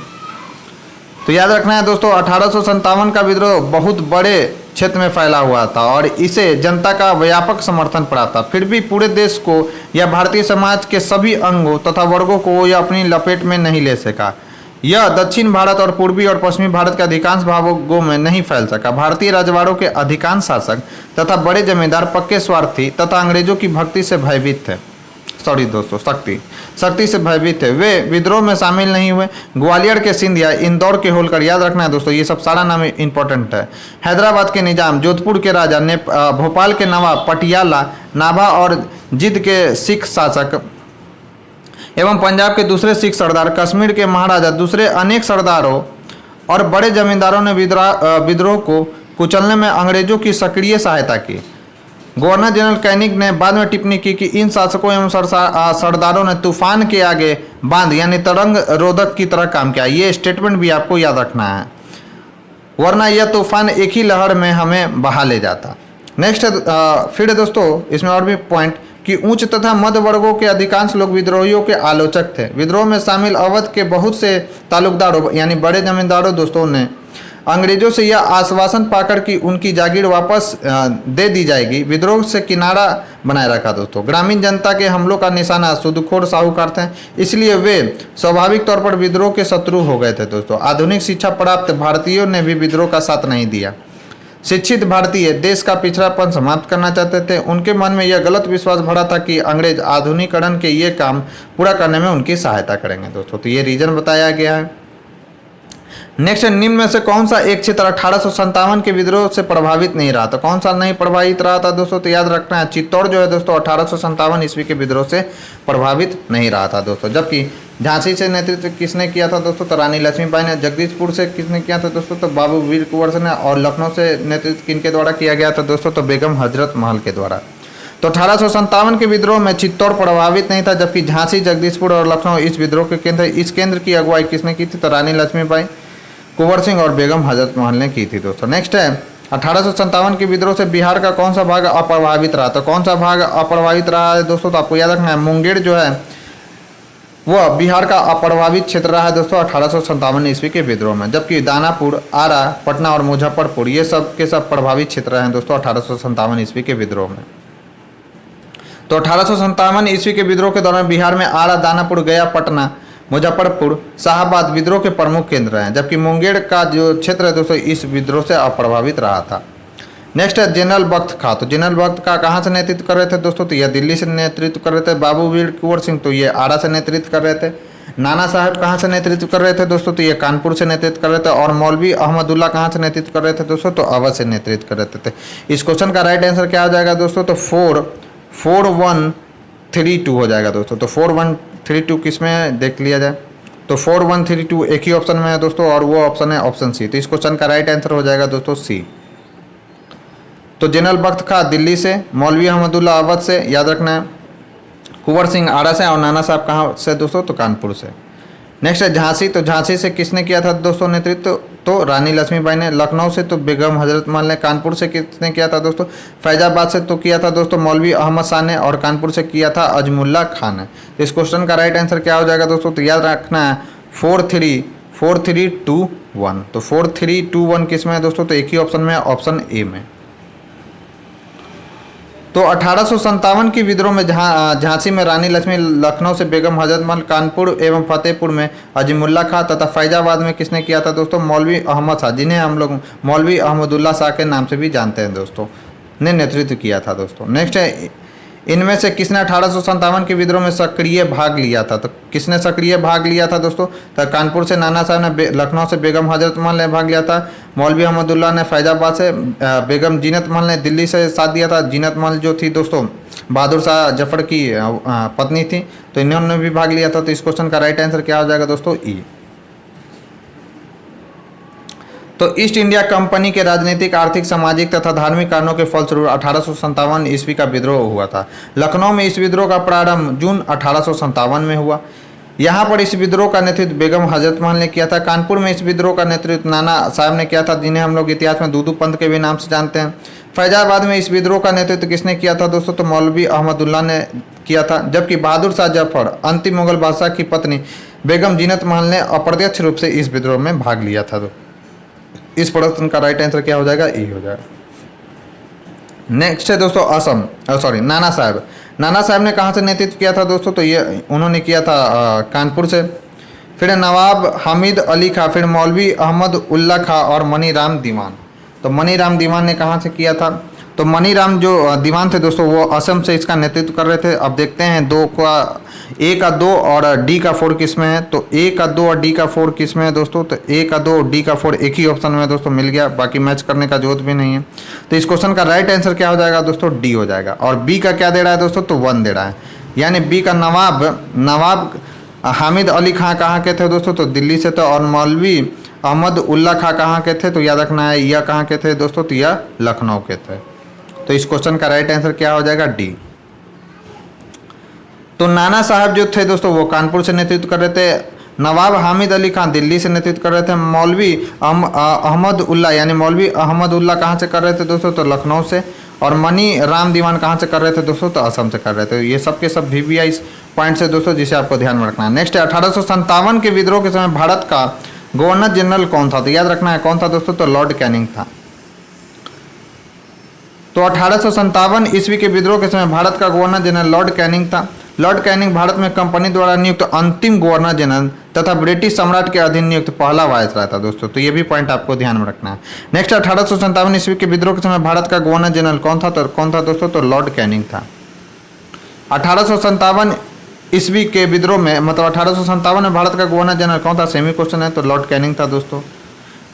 तो याद रखना है दोस्तों 1857 का विद्रोह बहुत बड़े क्षेत्र में फैला हुआ था और इसे जनता का व्यापक समर्थन पड़ा था। फिर भी पूरे देश को या भारतीय समाज के सभी अंगों तथा वर्गों को यह अपनी लपेट में नहीं ले सका। यह दक्षिण भारत और पूर्वी और पश्चिमी भारत के अधिकांश भागों में नहीं फैल सका। भारतीय राजवाड़ों के अधिकांश शासक तथा बड़े जमींदार पक्के स्वार्थी तथा अंग्रेजों की भक्ति से भयभीत थे। शक्ति से भयभीत थे। वे विद्रोह में शामिल नहीं हुए। ग्वालियर के सिंधिया, इंदौर के होलकर, याद रखना है दोस्तों ये सब सारा नाम इंपॉर्टेंट है। हैदराबाद के निजाम, जोधपुर के राजा, भोपाल के नवाब, पटियाला, नाभा और जिद के सिख शासक एवं पंजाब के दूसरे सिख सरदार, कश्मीर के महाराजा, दूसरे अनेक सरदारों और बड़े जमींदारों ने विद्रोह को कुचलने में अंग्रेजों की सक्रिय सहायता की। गवर्नर जनरल कैनिंग ने बाद में टिप्पणी की कि इन शासकों एवं सरदारों ने तूफान के आगे बांध यानी तरंग रोधक की तरह काम किया। ये स्टेटमेंट भी आपको याद रखना है, वरना यह तूफान एक ही लहर में हमें बहा ले जाता। नेक्स्ट फिर दोस्तों इसमें और भी पॉइंट कि उच्च तथा मध्य वर्गों के अधिकांश लोग विद्रोहियों के आलोचक थे। विद्रोह में शामिल अवध के बहुत से तालुकदारों यानी बड़े जमींदारों दोस्तों ने अंग्रेजों से यह आश्वासन पाकर कि उनकी जागीर वापस दे दी जाएगी, विद्रोह से किनारा बनाए रखा दोस्तों। ग्रामीण जनता के हमलों का निशाना सूदखोर साहूकार थे, इसलिए वे स्वाभाविक तौर पर विद्रोह के शत्रु हो गए थे दोस्तों। आधुनिक शिक्षा प्राप्त भारतीयों ने भी विद्रोह का साथ नहीं दिया। शिक्षित भारतीय देश का पिछड़ापन समाप्त करना चाहते थे। उनके मन में यह गलत विश्वास भरा था कि अंग्रेज आधुनिकीकरण के ये काम पूरा करने में उनकी सहायता करेंगे दोस्तों। तो ये रीजन बताया गया है। नेक्स्ट, निम्न में से कौन सा एक क्षेत्र 1857 के विद्रोह से प्रभावित नहीं रहा था? कौन सा नहीं प्रभावित रहा था दोस्तों? तो याद रखना है चित्तौड़ जो है दोस्तों 1857 ईस्वी के विद्रोह से प्रभावित नहीं रहा था दोस्तों। जबकि झांसी से नेतृत्व किसने किया था दोस्तों? तो रानी लक्ष्मीबाई ने। जगदीशपुर से किसने किया था दोस्तों? तो बाबू वीर कुंवर सिंह ने। और लखनऊ से नेतृत्व किनके द्वारा किया गया था दोस्तों? तो बेगम हजरत महल के द्वारा। तो 1857 के विद्रोह में चित्तौड़ प्रभावित नहीं था, जबकि झांसी, जगदीशपुर और लखनऊ इस विद्रोह के केंद्र। इस केंद्र की अगुवाई किसने की थी? तो रानी लक्ष्मीबाई, कुंवर सिंह और बेगम हजरत महल ने की थी दोस्तों। नेक्स्ट है 1857 के विद्रोह से बिहार का कौन सा भाग अप्रभावित रहा? तो कौन सा भाग अप्रभावित रहा है दोस्तों? तो आपको याद रखना है मुंगेर जो है वह बिहार का अप्रभावित क्षेत्र रहा है दोस्तों 1857 ईस्वी के विद्रोह में। जबकि दानापुर, आरा, पटना और मुजफ्फरपुर ये सब के सब प्रभावित क्षेत्र हैं दोस्तों 1857 ईस्वी के विद्रोह में। तो 1857 ईस्वी के विद्रोह के दौरान बिहार में आरा, दानापुर, गया, पटना, मुजफ्फरपुर, शाहाबाद विद्रोह के प्रमुख केंद्र हैं। जबकि मुंगेर का जो क्षेत्र है दोस्तों इस विद्रोह से अप्रभावित रहा था। नेक्स्ट है जनरल बख्त खां। तो जनरल बख्त खां कहाँ से नेतृत्व कर रहे थे दोस्तों? तो यह दिल्ली से नेतृत्व कर रहे थे। बाबू वीर कुंवर सिंह तो ये आरा से नेतृत्व कर रहे थे। नाना साहब कहाँ से नेतृत्व कर रहे थे दोस्तों? तो ये कानपुर से नेतृत्व कर रहे थे। और मौलवी अहमदुल्ला कहाँ से नेतृत्व कर रहे थे दोस्तों? तो अवध से नेतृत्व कर रहे थे। इस क्वेश्चन का राइट आंसर क्या हो जाएगा दोस्तों? तो 4132 हो जाएगा दोस्तों। तो 4132 किस में देख लिया जाए? तो 4132 एक ही ऑप्शन में है दोस्तों और वो ऑप्शन है ऑप्शन सी। तो इस क्वेश्चन का राइट आंसर हो जाएगा दोस्तों सी। तो जनरल बख्त खां दिल्ली से, मौलवी अहमदुल्ला अवध से, याद रखना है, कुंवर सिंह आरा से और नाना साहब कहाँ से दोस्तों? तो कानपुर से। नेक्स्ट है झांसी। तो झांसी से किसने किया था दोस्तों नेतृत्व? तो रानी लक्ष्मीबाई ने। लखनऊ से तो बेगम हजरत महल ने। कानपुर से किसने किया था दोस्तों? फैजाबाद से तो किया था दोस्तों मौलवी अहमद शाह ने। और कानपुर से किया था अजमुल्ला खान ने। तो इस क्वेश्चन का राइट आंसर क्या हो जाएगा दोस्तों? तो याद रखना है 4321। तो 4321 किस में है दोस्तों? तो एक ही ऑप्शन में है, ऑप्शन ए में। तो 1857 की विद्रोह में झांसी में रानी लक्ष्मी, लखनऊ से बेगम हजरत महल, कानपुर एवं फतेहपुर में अजीमुल्ला खां तथा फैजाबाद में किसने किया था दोस्तों? मौलवी अहमद शाह, जिन्हें हम लोग मौलवी अहमदुल्ला शाह के नाम से भी जानते हैं दोस्तों, ने नेतृत्व किया था दोस्तों। नेक्स्ट है इनमें से किसने 1857 के विद्रोह में सक्रिय भाग लिया था? तो किसने सक्रिय भाग लिया था दोस्तों? तो कानपुर से नाना साहब ने, लखनऊ से बेगम हजरत महल ने भाग लिया था, मौलवी अहमदुल्ला ने फैजाबाद से, बेगम जीनत महल ने दिल्ली से साथ दिया था। जीनत महल जो थी दोस्तों बहादुर शाह जफर की पत्नी थी, तो इन्होंने भी भाग लिया था। तो इस क्वेश्चन का राइट आंसर क्या हो जाएगा दोस्तों? ई। तो ईस्ट इंडिया कंपनी के राजनीतिक, आर्थिक, सामाजिक तथा धार्मिक कारणों के फलस्वरूप 1857 ईस्वी का विद्रोह हुआ था। लखनऊ में इस विद्रोह का प्रारंभ जून 1857 में हुआ। यहाँ पर इस विद्रोह का नेतृत्व बेगम हजरत महल ने किया था। कानपुर में इस विद्रोह का नेतृत्व नाना साहब ने किया था, जिन्हें हम लोग इतिहास में दूदू पंथ के भी नाम से जानते हैं। फैजाबाद में इस विद्रोह का नेतृत्व किसने किया था दोस्तों? तो मौलवी अहमदुल्ला ने किया था। जबकि बहादुर शाह जफर, अंतिम मुगल बादशाह की पत्नी बेगम जीनत महल ने अप्रत्यक्ष रूप से इस विद्रोह में भाग लिया था। इस प्रश्न का राइट आंसर क्या हो जाएगा? ई हो जाएगा। नेक्स्ट है दोस्तों असम, नाना साहब। नाना साहब ने कहाँ से नेतृत्व किया था दोस्तों? तो ये उन्होंने किया था कानपुर से। फिर नवाब हामिद अली खां, फिर मौलवी अहमद उल्ला खां और मनी राम दीवान। तो मनी राम दीवान ने कहाँ से किया था? तो मनी राम जो दीवान थे दोस्तों वो असम से इसका नेतृत्व कर रहे थे। अब देखते हैं ए का 2 और डी का 4 किस में है? तो ए का 2 और डी का 4 किस में है दोस्तों? तो ए का 2 और डी का 4 एक ही ऑप्शन में दोस्तों मिल गया, बाकी मैच करने का जरूरत भी नहीं है। तो इस क्वेश्चन का राइट आंसर क्या हो जाएगा दोस्तों? डी हो जाएगा। और बी का क्या दे रहा है दोस्तों? तो 1 दे रहा है, यानी बी का नवाब हामिद अली खां कहाँ के थे दोस्तों? तो दिल्ली से थे। और मौलवी अहमद उल्ला खां कहाँ के थे? तो याद रखना है यह कहाँ के थे दोस्तों? तो यह लखनऊ के थे। तो तो इस क्वेश्चन का राइट आंसर क्या हो जाएगा? डी। तो नाना साहब जो थे दोस्तों वो कानपुर से नेतृत्व कर रहे थे। नवाब हामिद अली खान दिल्ली से नेतृत्व कर रहे थे। मौलवी अहमद उल्ला यानी मौलवी अहमद उल्ला कहाँ से कर रहे थे दोस्तों? तो लखनऊ से। और मनी राम दीवान कहाँ से कर रहे थे दोस्तों? तो असम से कर रहे थे। ये सब के सब VVI पॉइंट्स है दोस्तों, जिसे आपको ध्यान में रखना है। नेक्स्ट है 1857 के विद्रोह के समय भारत का गवर्नर जनरल कौन था? तो याद रखना है कौन था दोस्तों? तो लॉर्ड कैनिंग था। तो 1857 ईस्वी के विद्रोह के समय भारत का गवर्नर जनरल लॉर्ड कैनिंग था। लॉर्ड कैनिंग भारत में कंपनी द्वारा नियुक्त अंतिम गवर्नर जनरल तथा ब्रिटिश सम्राट के अधीन नियुक्त पहला वायसराय था दोस्तों। तो ये भी पॉइंट आपको ध्यान में रखना है। नेक्स्ट 1857 ईस्वी के विद्रोह के समय भारत का गवर्नर जनरल कौन था? तो कौन था दोस्तों? तो लॉर्ड कैनिंग था। 1857 ईस्वी के विद्रोह में मतलब 1857 में भारत का गवर्नर जनरल कौन था? सेमी क्वेश्चन है, तो लॉर्ड कैनिंग था दोस्तों।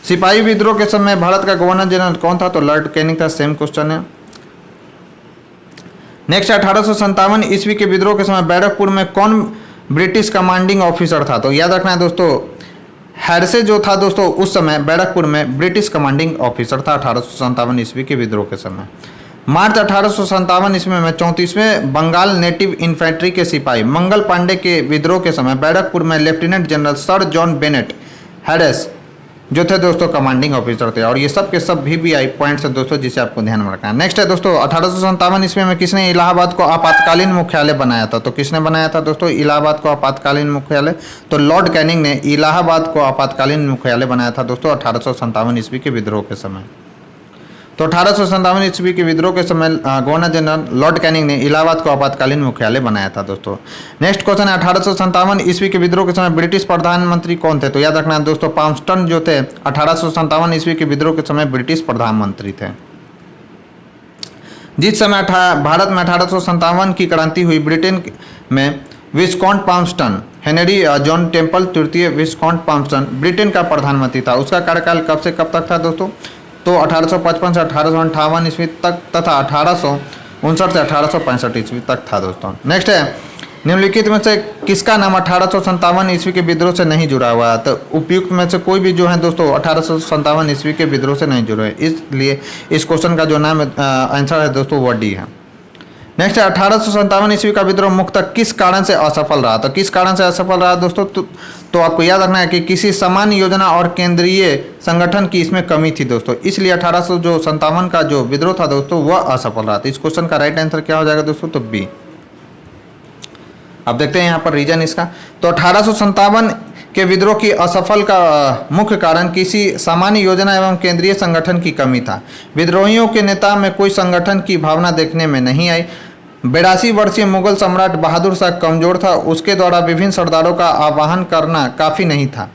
सिपाही विद्रोह के समय भारत का गवर्नर जनरल कौन था? तो लॉर्ड कैनिंग था, सेम क्वेश्चन है। नेक्स्ट 1857 ईस्वी के विद्रोह के समय बैरकपुर में कौन ब्रिटिश कमांडिंग ऑफिसर था? तो याद रखना है दोस्तों, हेडसे जो था दोस्तों उस समय बैरकपुर में ब्रिटिश कमांडिंग ऑफिसर था 1857 ईस्वी के विद्रोह के समय। मार्च 1857 ईस्वी में 34वें बंगाल नेटिव इन्फेंट्री के सिपाही मंगल पांडे के विद्रोह के समय बैरकपुर में lieutenant general sir John Bennett Hearsey जो थे दोस्तों कमांडिंग ऑफिसर थे। और ये सब के सब VVI पॉइंट्स है दोस्तों, जिसे आपको ध्यान में रखना है। नेक्स्ट है दोस्तों 1857 ईस्वी में किसने इलाहाबाद को आपातकालीन मुख्यालय बनाया था? तो किसने बनाया था दोस्तों इलाहाबाद को आपातकालीन मुख्यालय? तो लॉर्ड कैनिंग ने इलाहाबाद को आपातकालीन मुख्यालय बनाया था दोस्तों 1857 ईस्वी के विद्रोह के समय। तो 1857 ईस्वी के विद्रोह के समय गवर्नर जनरल लॉर्ड कैनिंग ने इलाहाबाद को आपातकालीन मुख्यालय बनाया था दोस्तों। नेक्स्ट क्वेश्चन है 1857 ईस्वी के विद्रोह के समय ब्रिटिश प्रधानमंत्री कौन थे? तो याद रखना है दोस्तों, पाल्मस्टन जो थे 1857 ईस्वी के विद्रोह के समय ब्रिटिश प्रधानमंत्री थे। जिस समय भारत में 1857 की क्रांति हुई, ब्रिटेन में विस्काउंट पाल्मस्टन हेनरी जॉन टेम्पल तृतीय विस्काउंट पाल्मस्टन ब्रिटेन का प्रधानमंत्री था। उसका कार्यकाल कब से कब तक था दोस्तों? तो 1855 से 1858 ईस्वी तक तथा 1859 से 1865 ईस्वी तक था दोस्तों। नेक्स्ट है निम्नलिखित में से किसका नाम 1857 ईस्वी के विद्रोह से नहीं जुड़ा हुआ है? तो उपयुक्त में से कोई भी जो है दोस्तों 1857 ईस्वी के विद्रोह से नहीं जुड़े हैं, इसलिए इस क्वेश्चन का जो नाम आंसर है दोस्तों वो डी है। नेक्स्ट है 1857 ईस्वी का विद्रोह मुख्यतः किस कारण से असफल रहा? तो किस कारण से असफल रहा दोस्तों? तो आपको याद रखना है कि किसी समान योजना और केंद्रीय संगठन की इसमें कमी थी दोस्तों, इसलिए 1857 का जो विद्रोह था दोस्तों वह असफल रहा था। इस क्वेश्चन का राइट आंसर क्या हो जाएगा दोस्तों? तो बी। अब देखते हैं यहाँ पर रीजन इसका। तो 1857 के विद्रोह की असफल का मुख्य कारण किसी सामान्य योजना एवं केंद्रीय संगठन की कमी था। विद्रोहियों के नेता में कोई संगठन की भावना देखने में नहीं आई। 82 वर्षीय मुगल सम्राट बहादुर शाह कमजोर था, उसके द्वारा विभिन्न सरदारों का आह्वान करना काफ़ी नहीं था।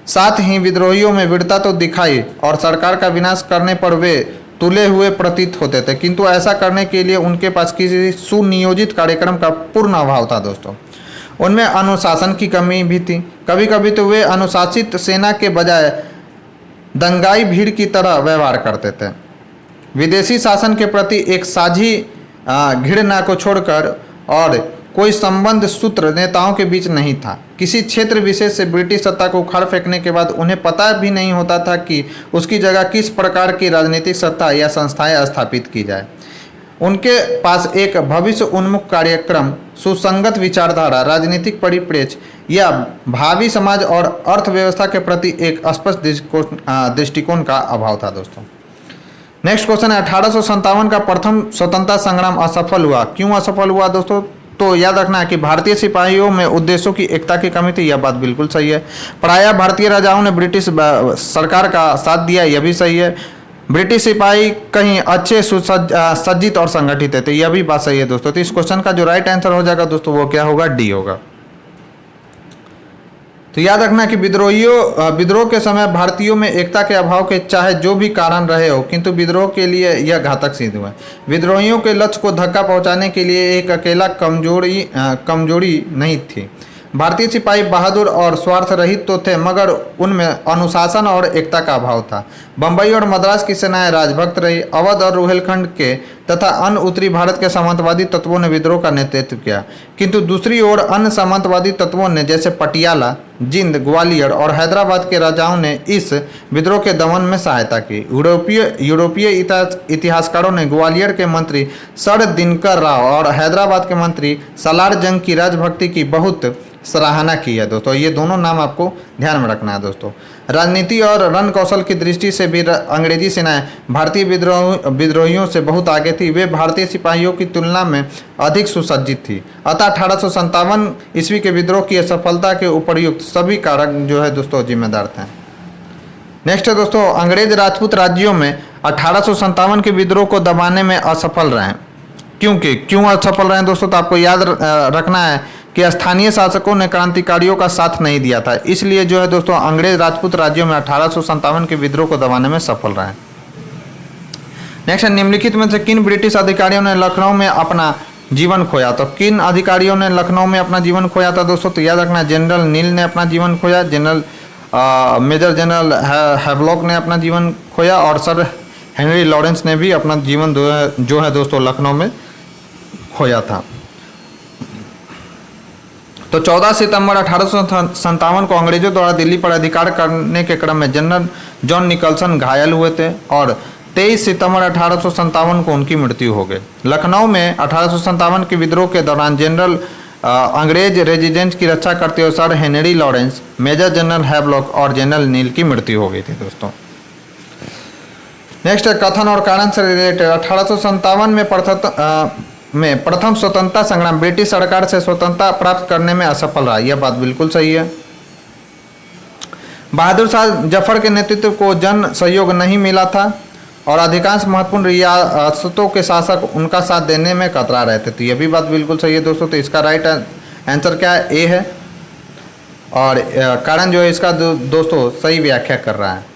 साथ ही विद्रोहियों में वीरता तो दिखाई और सरकार का विनाश करने पर वे तुले हुए प्रतीत होते थे, किंतु ऐसा करने के लिए उनके पास किसी सुनियोजित कार्यक्रम का पूर्ण अभाव था दोस्तों। उनमें अनुशासन की कमी भी थी। कभी कभी तो वे अनुशासित सेना के बजाय दंगाई भीड़ की तरह व्यवहार करते थे। विदेशी शासन के प्रति एक साझी घृणा को छोड़कर और कोई संबंध सूत्र नेताओं के बीच नहीं था। किसी क्षेत्र विशेष से ब्रिटिश सत्ता को उखाड़ फेंकने के बाद उन्हें पता भी नहीं होता था कि उसकी जगह किस प्रकार की राजनीतिक सत्ता या संस्थाएं स्थापित की जाए। उनके पास एक भविष्य उन्मुख कार्यक्रम, सुसंगत विचारधारा, राजनीतिक परिप्रेक्ष्य या भावी समाज और अर्थव्यवस्था के प्रति एक स्पष्ट दृष्टिकोण का अभाव था दोस्तों। नेक्स्ट क्वेश्चन है 1857 का प्रथम स्वतंत्रता संग्राम असफल हुआ, क्यों असफल हुआ दोस्तों? तो याद रखना है कि भारतीय सिपाहियों में उद्देश्यों की एकता की कमी थी, यह बात बिल्कुल सही है। प्रायः भारतीय राजाओं ने ब्रिटिश सरकार का साथ दिया, यह भी सही है। ब्रिटिश सिपाही कहीं अच्छे सुसज्जित और संगठित थे, यह भी बात सही है दोस्तों। तो इस क्वेश्चन का जो राइट आंसर हो जाएगा दोस्तों वो क्या होगा? डी होगा। तो याद रखना कि विद्रोह के समय भारतीयों में एकता के अभाव के चाहे जो भी कारण रहे हो, किंतु विद्रोह के लिए यह घातक सिद्ध हुआ। विद्रोहियों के लक्ष्य को धक्का पहुंचाने के लिए एक अकेला कमजोरी नहीं थी। भारतीय सिपाही बहादुर और स्वार्थ रहित तो थे, मगर उनमें अनुशासन और एकता का अभाव था। बंबई और मद्रास की सेनाएं राजभक्त रही। अवध और रुहेलखंड के तथा अन्य उत्तरी भारत के सामंतवादी तत्वों ने विद्रोह का नेतृत्व किया, किंतु दूसरी ओर अन्य सामंतवादी तत्वों ने जैसे पटियाला जिंद, ग्वालियर और हैदराबाद के राजाओं ने इस विद्रोह के दमन में सहायता की। यूरोपीय इतिहासकारों ने ग्वालियर के मंत्री सर दिनकर राव और हैदराबाद के मंत्री सालार जंग की राजभक्ति की बहुत सराहना की है दोस्तों। ये दोनों नाम आपको ध्यान में रखना है दोस्तों। राजनीति और रण कौशल की दृष्टि से भी अंग्रेजी सेनाएं भारतीय विद्रोहियों से बहुत आगे थी। वे भारतीय सिपाहियों की तुलना में अधिक सुसज्जित थी। अतः 1857 ईस्वी के विद्रोह की असफलता के उपर्युक्त सभी कारक जो है दोस्तों जिम्मेदार थे। नेक्स्ट है दोस्तों, अंग्रेज राजपूत राज्यों में 1857 के विद्रोह को दबाने में असफल रहे। क्यों असफल रहे दोस्तों? तो आपको याद रखना है कि स्थानीय शासकों ने क्रांतिकारियों का साथ नहीं दिया था। इसलिए जो है दोस्तों अंग्रेज राजपूत राज्यों में 1857 के विद्रोह को दबाने में सफल रहे। नेक्स्ट, निम्नलिखित में से किन ब्रिटिश अधिकारियों ने लखनऊ में अपना जीवन खोया? तो किन अधिकारियों ने लखनऊ में अपना जीवन खोया था दोस्तों? तो याद रखना, जनरल नील ने अपना जीवन खोया, मेजर जनरल हैवलॉक ने अपना जीवन खोया और सर हेनरी लॉरेंस ने भी अपना जीवन जो है दोस्तों लखनऊ में खोया था। तो 14 सितंबर 1857 को अंग्रेजों द्वारा दिल्ली पर अधिकार करने के क्रम में जनरल जॉन निकलसन घायल हुए थे और 23 सितंबर 1857 को उनकी मृत्यु हो गई। लखनऊ में 1857 के विद्रोह के दौरान जनरल अंग्रेज रेजिडेंट की रक्षा करते हुए sir Henry Lawrence, major general Havelock और जनरल नील की मृत्यु हो गई थी दोस्तों। नेक्स्ट है कथन और कारण से रिलेटेड। 1857 में प्रथम स्वतंत्रता संग्राम ब्रिटिश सरकार से स्वतंत्रता प्राप्त करने में असफल रहा। यह बात बिल्कुल सही है। बहादुर शाह जफर के नेतृत्व को जन सहयोग नहीं मिला था और अधिकांश महत्वपूर्ण रियासतों के शासक उनका साथ देने में कतरा रहे थे। तो यह भी बात बिल्कुल सही है दोस्तों। तो इसका राइट आंसर क्या है? ए है। और कारण जो है इसका दोस्तों सही व्याख्या कर रहा है।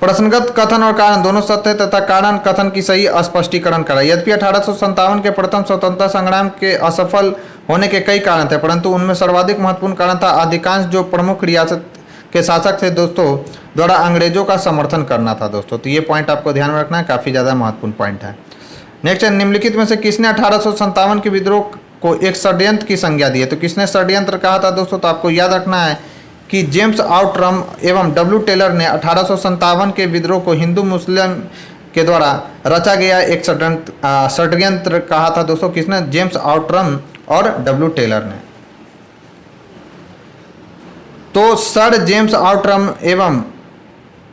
प्रश्नगत कथन और कारण दोनों सत्य तथा कारण कथन की सही स्पष्टीकरण करा। यद्यपि 1857 के प्रथम स्वतंत्रता संग्राम के असफल होने के कई कारण थे, परंतु उनमें सर्वाधिक महत्वपूर्ण कारण था अधिकांश जो प्रमुख रियासत के शासक थे दोस्तों द्वारा अंग्रेजों का समर्थन करना था दोस्तों। तो ये पॉइंट आपको ध्यान में रखना है, काफ़ी ज़्यादा महत्वपूर्ण पॉइंट है। नेक्स्ट है, निम्नलिखित में से किसने 1857 के विद्रोह को एक षड्यंत्र की संज्ञा दी है? तो किसने षड्यंत्र कहा था दोस्तों? तो आपको याद रखना है कि जेम्स आउटरम एवं डब्ल्यू टेलर ने 1857 के विद्रोह को हिंदू मुस्लिम के द्वारा रचा गया एक षड्यंत्र कहा था दोस्तों। किसने? जेम्स आउटरम और डब्ल्यू टेलर ने। तो सर जेम्स आउटरम एवं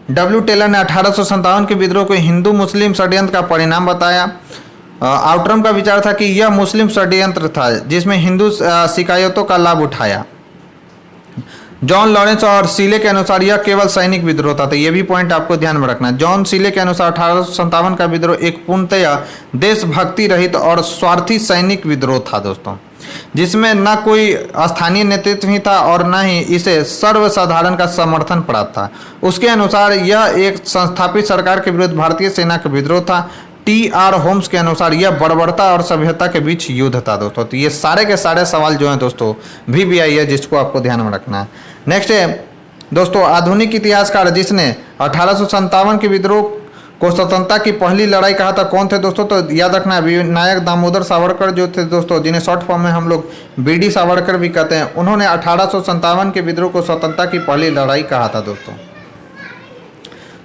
डब्ल्यू टेलर ने 1857 के विद्रोह को हिंदू मुस्लिम षड्यंत्र का परिणाम बताया। आउटरम का विचार था कि यह मुस्लिम षड्यंत्र था जिसमें हिंदू शिकायतों का लाभ उठाया। जॉन लॉरेंस और सीले के अनुसार यह केवल सैनिक विद्रोह था। तो यह भी पॉइंट आपको ध्यान में रखना है। जॉन सीले के अनुसार 1857 का विद्रोह एक पूर्णतया देशभक्ति रहित और स्वार्थी सैनिक विद्रोह था दोस्तों, जिसमें न कोई स्थानीय नेतृत्व ही था और न ही इसे सर्वसाधारण का समर्थन प्राप्त था। उसके अनुसार यह एक संस्थापित सरकार के विरुद्ध भारतीय सेना का विद्रोह था। टी.आर. होम्स के अनुसार यह बर्बरता और सभ्यता के बीच युद्ध था दोस्तों। तो ये सारे के सारे सवाल जो हैं दोस्तों VBI है, जिसको आपको ध्यान में रखना है। नेक्स्ट है दोस्तों, आधुनिक इतिहासकार जिसने 1857 के विद्रोह को स्वतंत्रता की पहली लड़ाई कहा था, कौन थे दोस्तों? तो याद रखना है विनायक दामोदर सावरकर जो थे दोस्तों, जिन्हें शॉर्ट फॉर्म में हम लोग BD सावरकर भी कहते हैं। उन्होंने 1857 के विद्रोह को स्वतंत्रता की पहली लड़ाई कहा था दोस्तों।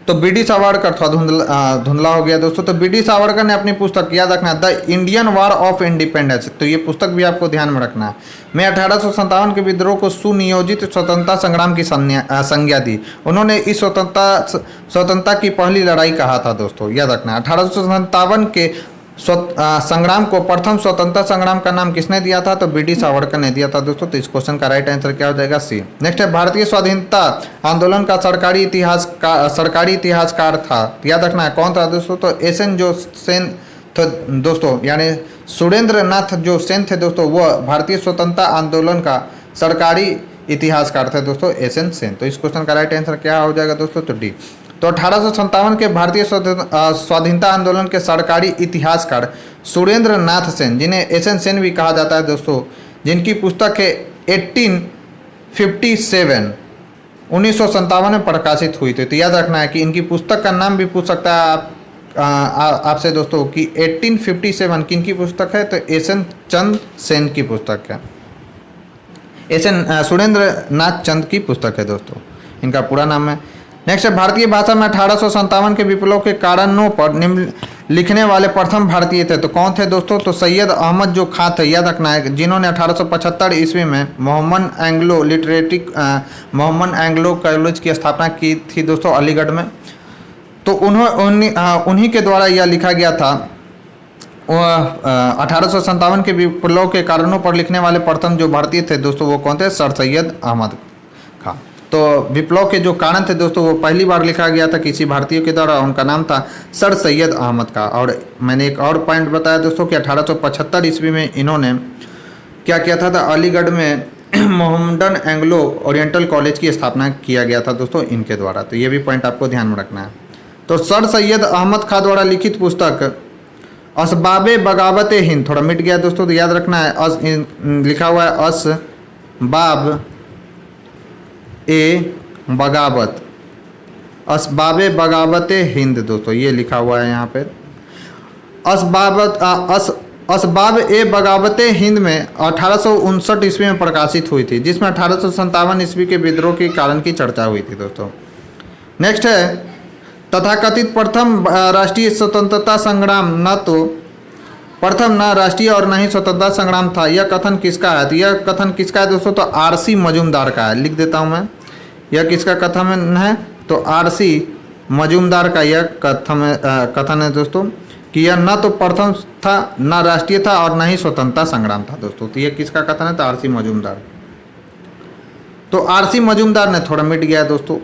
तो BD सावरकर थोड़ा धुंधला हो गया दोस्तों। तो BD सावरकर ने अपनी पुस्तक, याद रखना, the Indian war of independence, तो ये पुस्तक भी आपको ध्यान में रखना है, में 1857 के विद्रोह को सुनियोजित स्वतंत्रता संग्राम की संज्ञा दी। उन्होंने इस स्वतंत्रता की पहली लड़ाई कहा था दोस्तों। याद रखना 1857 के संग्राम को प्रथम स्वतंत्रता संग्राम का नाम किसने दिया था? तो BD सावरकर ने दिया था दोस्तों। तो इस क्वेश्चन का राइट आंसर क्या हो जाएगा? सी। नेक्स्ट है, भारतीय स्वाधीनता आंदोलन का सरकारी इतिहासकार था। याद रखना है कौन था दोस्तों? तो SN जो सेन तो दोस्तों, यानी सुरेंद्र नाथ जो सेन थे दोस्तों, वह भारतीय स्वतंत्रता आंदोलन का सरकारी इतिहासकार थे दोस्तों, SN सेन। तो इस क्वेश्चन का राइट आंसर क्या हो जाएगा दोस्तों? तो डी। तो 1857 के भारतीय स्वाधीनता आंदोलन के सरकारी इतिहासकार सुरेंद्र नाथ सेन, जिन्हें SN सेन भी कहा जाता है दोस्तों, जिनकी पुस्तक है 1857 1957 में प्रकाशित हुई थी। तो याद रखना है कि इनकी पुस्तक का नाम भी पूछ सकता है आपसे दोस्तों कि 1857 किन की पुस्तक है, तो एसएन चंद सेन की पुस्तक है। एसएन सुरेंद्र नाथ चंद की पुस्तक है दोस्तों, इनका पूरा नाम है। नेक्स्ट है, भारतीय भाषा में 1857 के विप्लव के कारणों पर निम्न लिखने वाले प्रथम भारतीय थे, तो कौन थे दोस्तों, तो सैयद अहमद जो खां थे, याद रखना है, जिन्होंने 1875 ईस्वी में मोहम्मद एंग्लो कॉलेज की स्थापना की थी दोस्तों अलीगढ़ में। तो उन्हीं के द्वारा यह लिखा गया था। 1857 के विप्लव के कारणों पर लिखने वाले प्रथम जो भारतीय थे दोस्तों वो कौन थे, सर सैयद अहमद खां। तो विप्लव के जो कारण थे दोस्तों वो पहली बार लिखा गया था किसी भारतीय के द्वारा, उनका नाम था सर सैयद अहमद खां। और मैंने एक और पॉइंट बताया दोस्तों कि 1875 ईस्वी में इन्होंने क्या किया था, अलीगढ़ में मोहम्मदन एंग्लो ओरिएंटल कॉलेज की स्थापना किया गया था दोस्तों इनके द्वारा। तो ये भी पॉइंट आपको ध्यान में रखना है। तो सर सैयद अहमद खां द्वारा लिखित पुस्तक असबाबे बगावत हिंद, थोड़ा मिट गया दोस्तों तो याद रखना है, लिखा हुआ है असबाब ए बगावत, असबाबे बगावत हिंद दोस्तों, ये लिखा हुआ है यहाँ पे। असबाब ए बगावत हिंद में 1859 ईस्वी में प्रकाशित हुई थी, जिसमें 1857 ईस्वी के विद्रोह के कारण की चर्चा हुई थी दोस्तों। नेक्स्ट है, तथाकथित प्रथम राष्ट्रीय स्वतंत्रता संग्राम न तो प्रथम न राष्ट्रीय और न ही स्वतंत्रता संग्राम था, यह कथन किसका है, तो यह कथन किसका है दोस्तों, तो आरसी मजूमदार का है। लिख देता हूँ मैं, यह किसका कथन है, तो आरसी मजूमदार का यह कथन है दोस्तों कि यह न तो प्रथम था, न राष्ट्रीय था और न ही स्वतंत्रता संग्राम था दोस्तों। तो यह किसका कथन है, तो आरसी मजूमदार। तो आरसी मजूमदार ने, थोड़ा मिट गया दोस्तों,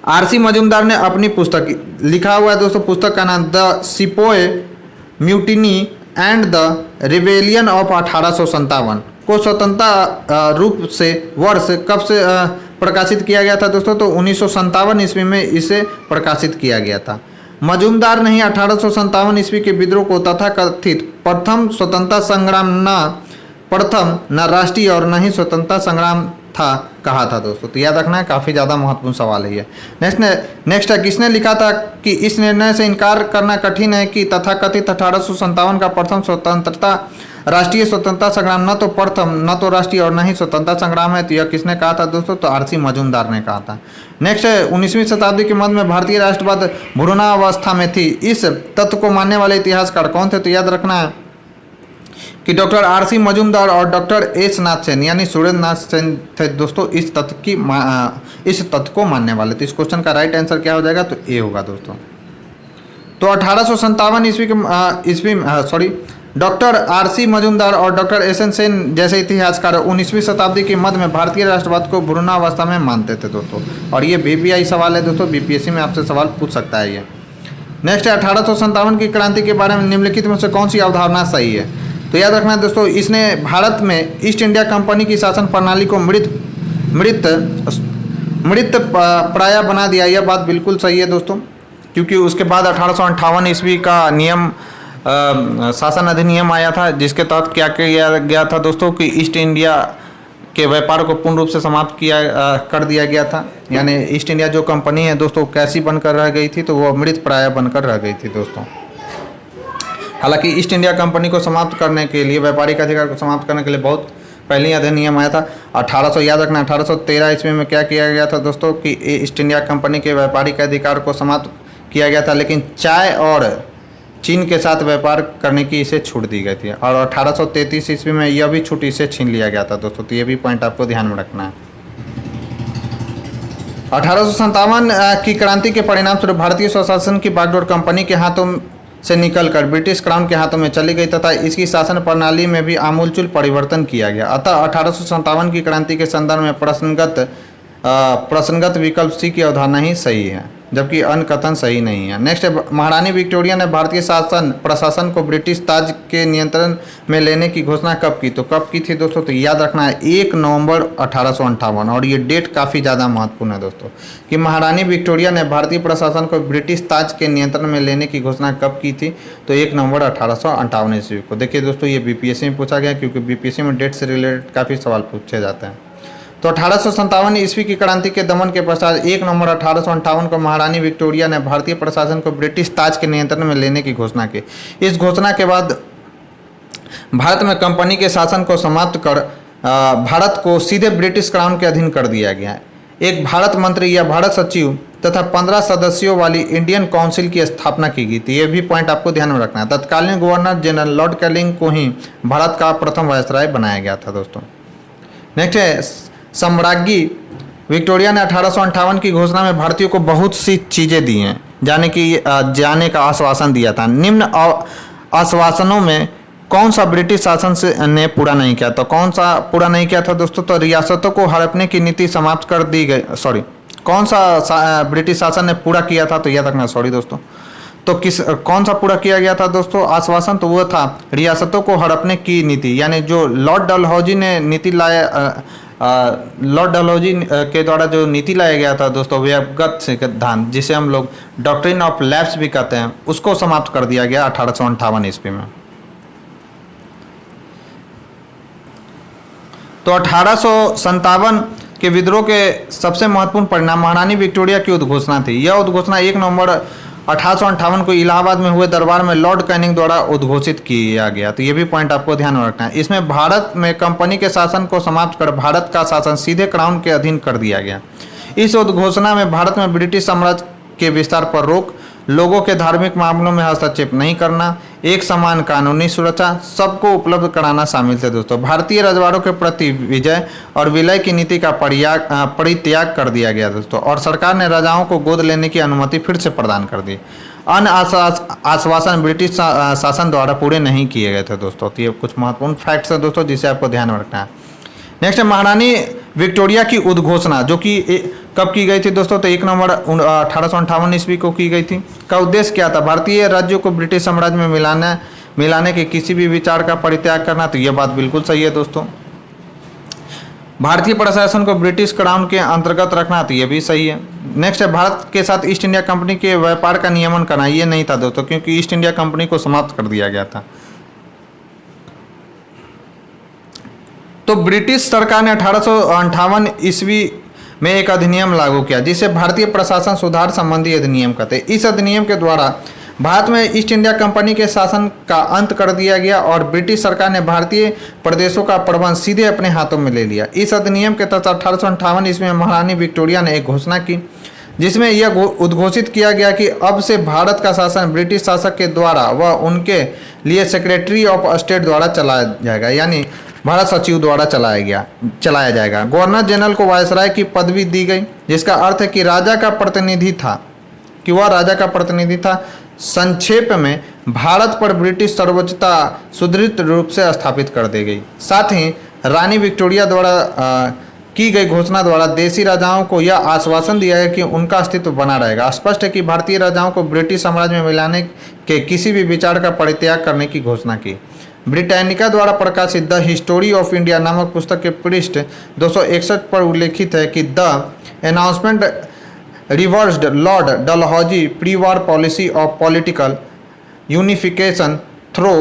आरसी मजूमदार ने अपनी पुस्तक लिखा हुआ है दोस्तों, पुस्तक का नाम the sepoy mutiny and the rebellion of 1857 को स्वतंत्रता रूप से वर्ष कब से प्रकाशित किया गया था दोस्तों, तो 1957 ईस्वी में इसे प्रकाशित किया गया था। मजूमदार ने ही 1857 ईस्वी के विद्रोह को तथाकथित प्रथम स्वतंत्रता संग्राम न राष्ट्रीय और न ही स्वतंत्रता संग्राम था कहा था दोस्तों। तो याद रखना है, काफ़ी ज़्यादा महत्वपूर्ण सवाल है ये। नेक्स्ट है, किसने लिखा था कि इस निर्णय से इनकार करना कठिन है कि तथाकथित 1857 का प्रथम स्वतंत्रता राष्ट्रीय स्वतंत्रता संग्राम न तो प्रथम न तो राष्ट्रीय और न ही स्वतंत्रता संग्राम है, तो यह किसने कहा था दोस्तों, तो आरसी मजूमदार ने कहा था। नेक्स्ट है, 19वीं शताब्दी के मध्य में भारतीय राष्ट्रवाद भ्रूणावस्था में थी, इस तत्व को मानने वाले इतिहासकार कौन थे, तो याद रखना है कि डॉक्टर आरसी मजूमदार और डॉक्टर एस नाथ सेन यानी सुरेंद्र नाथ सेन थे दोस्तों इस तथ्य को मानने वाले। तो इस क्वेश्चन का राइट आंसर क्या हो जाएगा, तो ए होगा दोस्तों। तो 1857 ईस्वी डॉक्टर आरसी मजूमदार और डॉक्टर एस एन सेन जैसे इतिहासकार 19वीं शताब्दी के मध्य में भारतीय राष्ट्रवाद को भ्रूणावस्था में मानते थे दोस्तों। और ये बीपीआई सवाल है दोस्तों, बीपीएससी में आपसे सवाल पूछ सकता है ये। नेक्स्ट है, 1857 की क्रांति के बारे में निम्नलिखित में से कौन सी अवधारणा सही है, तो याद रखना है दोस्तों, इसने भारत में ईस्ट इंडिया कंपनी की शासन प्रणाली को मृत प्राय बना दिया। यह बात बिल्कुल सही है दोस्तों, क्योंकि उसके बाद 1858 ईस्वी का नियम शासन अधिनियम आया था, जिसके तहत क्या किया गया था दोस्तों कि ईस्ट इंडिया के व्यापार को पूर्ण रूप से समाप्त कर दिया गया था। यानी ईस्ट इंडिया जो कंपनी है दोस्तों कैसी बनकर रह गई थी, तो वो मृत प्राय बनकर रह गई थी दोस्तों। हालांकि ईस्ट इंडिया कंपनी को समाप्त करने के लिए, व्यापारिक अधिकार को समाप्त करने के लिए बहुत पहले अधिनियम आया था। 1813 ईस्वी में क्या किया गया था दोस्तों कि ईस्ट इंडिया कंपनी के व्यापारिक अधिकार को समाप्त किया गया था, लेकिन चाय और चीन के साथ व्यापार करने की इसे छूट दी गई थी। और 1833 ईस्वी में यह भी छूट इसे छीन लिया गया था दोस्तों। तो ये भी पॉइंट आपको ध्यान में रखना है। 1857 की क्रांति के परिणाम स्वरूप भारतीय स्वशासन की बागडोर कंपनी के हाथों से निकलकर ब्रिटिश क्राउन के हाथों में चली गई तथा इसकी शासन प्रणाली में भी आमूलचूल परिवर्तन किया गया। अतः 1857 की क्रांति के संदर्भ में प्रसंगत विकल्प सी की अवधारणा ही सही है, जबकि अन्य कथन सही नहीं है। नेक्स्ट है, महारानी विक्टोरिया ने भारतीय प्रशासन को ब्रिटिश ताज के नियंत्रण में लेने की घोषणा कब की, तो कब की थी दोस्तों, तो याद रखना है 1 नवंबर 1858। और ये डेट काफ़ी ज़्यादा महत्वपूर्ण है दोस्तों कि महारानी विक्टोरिया ने भारतीय प्रशासन को ब्रिटिश ताज के नियंत्रण में लेने की घोषणा कब की थी, तो 1 नवंबर 1858 ईस्वी को। देखिए दोस्तों, ये बीपीएससी में पूछा गया, क्योंकि बीपीएससी में डेट से रिलेटेड काफ़ी सवाल पूछे जाते हैं। तो 1857 ईस्वी की क्रांति के दमन के पश्चात 1 नवंबर 1858 को महारानी विक्टोरिया ने भारतीय प्रशासन को ब्रिटिश ताज के नियंत्रण में लेने की घोषणा की। इस घोषणा के बाद भारत में कंपनी के शासन को समाप्त कर भारत को सीधे ब्रिटिश क्राउन के अधीन कर दिया गया। एक भारत मंत्री या भारत सचिव तथा 15 सदस्यों वाली इंडियन काउंसिल की स्थापना की गई थी। ये भी पॉइंट आपको ध्यान में रखना है। तत्कालीन गवर्नर जनरल लॉर्ड कैनिंग को ही भारत का प्रथम वायसराय बनाया गया था दोस्तों। नेक्स्ट है, सम्राज्ञी विक्टोरिया ने 1858 की घोषणा में भारतीयों को बहुत सी चीज़ें दी हैं, जाने का आश्वासन दिया था। निम्न आश्वासनों में कौन सा ब्रिटिश शासन ने पूरा नहीं किया? तो कौन सा पूरा नहीं किया था दोस्तों? तो रियासतों को हड़पने की नीति समाप्त कर दी गई। कौन सा ब्रिटिश शासन ने पूरा किया था? तो याद रखना, दोस्तों। तो कौन सा पूरा किया गया था दोस्तों आश्वासन? तो वो था रियासतों को हड़पने की नीति, यानी जो लॉर्ड डलहौजी ने नीति लाया, लॉर्ड डलहौजी के द्वारा जो नीति लाया गया था दोस्तों, व्यक्तिगत सिद्धांत, जिसे हम लोग डॉक्ट्रिन ऑफ लैप्स भी कहते हैं, उसको समाप्त कर दिया गया 1858 ईस्वी में। तो 1857 के विद्रोह के सबसे महत्वपूर्ण परिणाम महारानी विक्टोरिया की उद्घोषणा थी। यह उद्घोषणा 1 नवंबर 1858 को इलाहाबाद में हुए दरबार में लॉर्ड कैनिंग द्वारा उद्घोषित किया गया। तो ये भी पॉइंट आपको ध्यान में रखना है। इसमें भारत में कंपनी के शासन को समाप्त कर भारत का शासन सीधे क्राउन के अधीन कर दिया गया। इस उद्घोषणा में भारत में ब्रिटिश साम्राज्य के विस्तार पर रोक, लोगों के धार्मिक मामलों में हस्तक्षेप नहीं करना, एक समान कानूनी सुरक्षा, सबको उपलब्ध कराना शामिल थे दोस्तों। भारतीय रजवाड़ों के प्रति विजय और विलय की नीति का परित्याग कर दिया गया दोस्तों, और सरकार ने राजाओं को गोद लेने की अनुमति फिर से प्रदान कर दी। अन्य आश्वासन ब्रिटिश शासन द्वारा पूरे नहीं किए गए थे दोस्तों। तो ये कुछ महत्वपूर्ण फैक्ट्स हैं दोस्तों, जिसे आपको ध्यान में रखना है। नेक्स्ट है महारानी विक्टोरिया की उद्घोषणा, जो कि कब की गई थी दोस्तों? तो 1 नवंबर 1858 ईस्वी को की गई थी। का उद्देश्य क्या था? भारतीय राज्यों को ब्रिटिश साम्राज्य में मिलाने के किसी भी विचार का परित्याग करना। तो यह बात बिल्कुल सही है दोस्तों। भारतीय प्रशासन को ब्रिटिश क्राउन के अंतर्गत रखना। तो यह भी सही है। नेक्स्ट है, भारत के साथ ईस्ट इंडिया कंपनी के व्यापार का नियमन करना। ये नहीं था दोस्तों, क्योंकि ईस्ट इंडिया कंपनी को समाप्त कर दिया गया था। तो ब्रिटिश सरकार ने 1858 ईस्वी में एक अधिनियम लागू किया, जिसे भारतीय प्रशासन सुधार संबंधी अधिनियम कहते हैं। इस अधिनियम के द्वारा भारत में ईस्ट इंडिया कंपनी के शासन का अंत कर दिया गया और ब्रिटिश सरकार ने भारतीय प्रदेशों का प्रबंध सीधे अपने हाथों में ले लिया। इस अधिनियम के तहत 1858 ईस्वी में महारानी विक्टोरिया ने एक घोषणा की, जिसमें यह उद्घोषित किया गया कि अब से भारत का शासन ब्रिटिश शासक के द्वारा व उनके लिए सेक्रेटरी ऑफ स्टेट द्वारा चलाया जाएगा, यानी भारत सचिव द्वारा चलाया जाएगा। गवर्नर जनरल को वायसराय की पदवी दी गई, जिसका अर्थ है कि राजा का प्रतिनिधि था। संक्षेप में भारत पर ब्रिटिश सर्वोच्चता सुदृढ़ रूप से स्थापित कर दी गई। साथ ही रानी विक्टोरिया द्वारा की गई घोषणा द्वारा देशी राजाओं को यह आश्वासन दिया है कि उनका अस्तित्व बना रहेगा। स्पष्ट है कि भारतीय राजाओं को ब्रिटिश साम्राज्य में मिलाने के किसी भी विचार का परित्याग करने की घोषणा की। ब्रिटानिका द्वारा प्रकाशित द हिस्टोरी ऑफ इंडिया नामक पुस्तक के पृष्ठ 261 पर उल्लेखित है कि the announcement reversed Lord Dalhousie pre-war policy of political unification through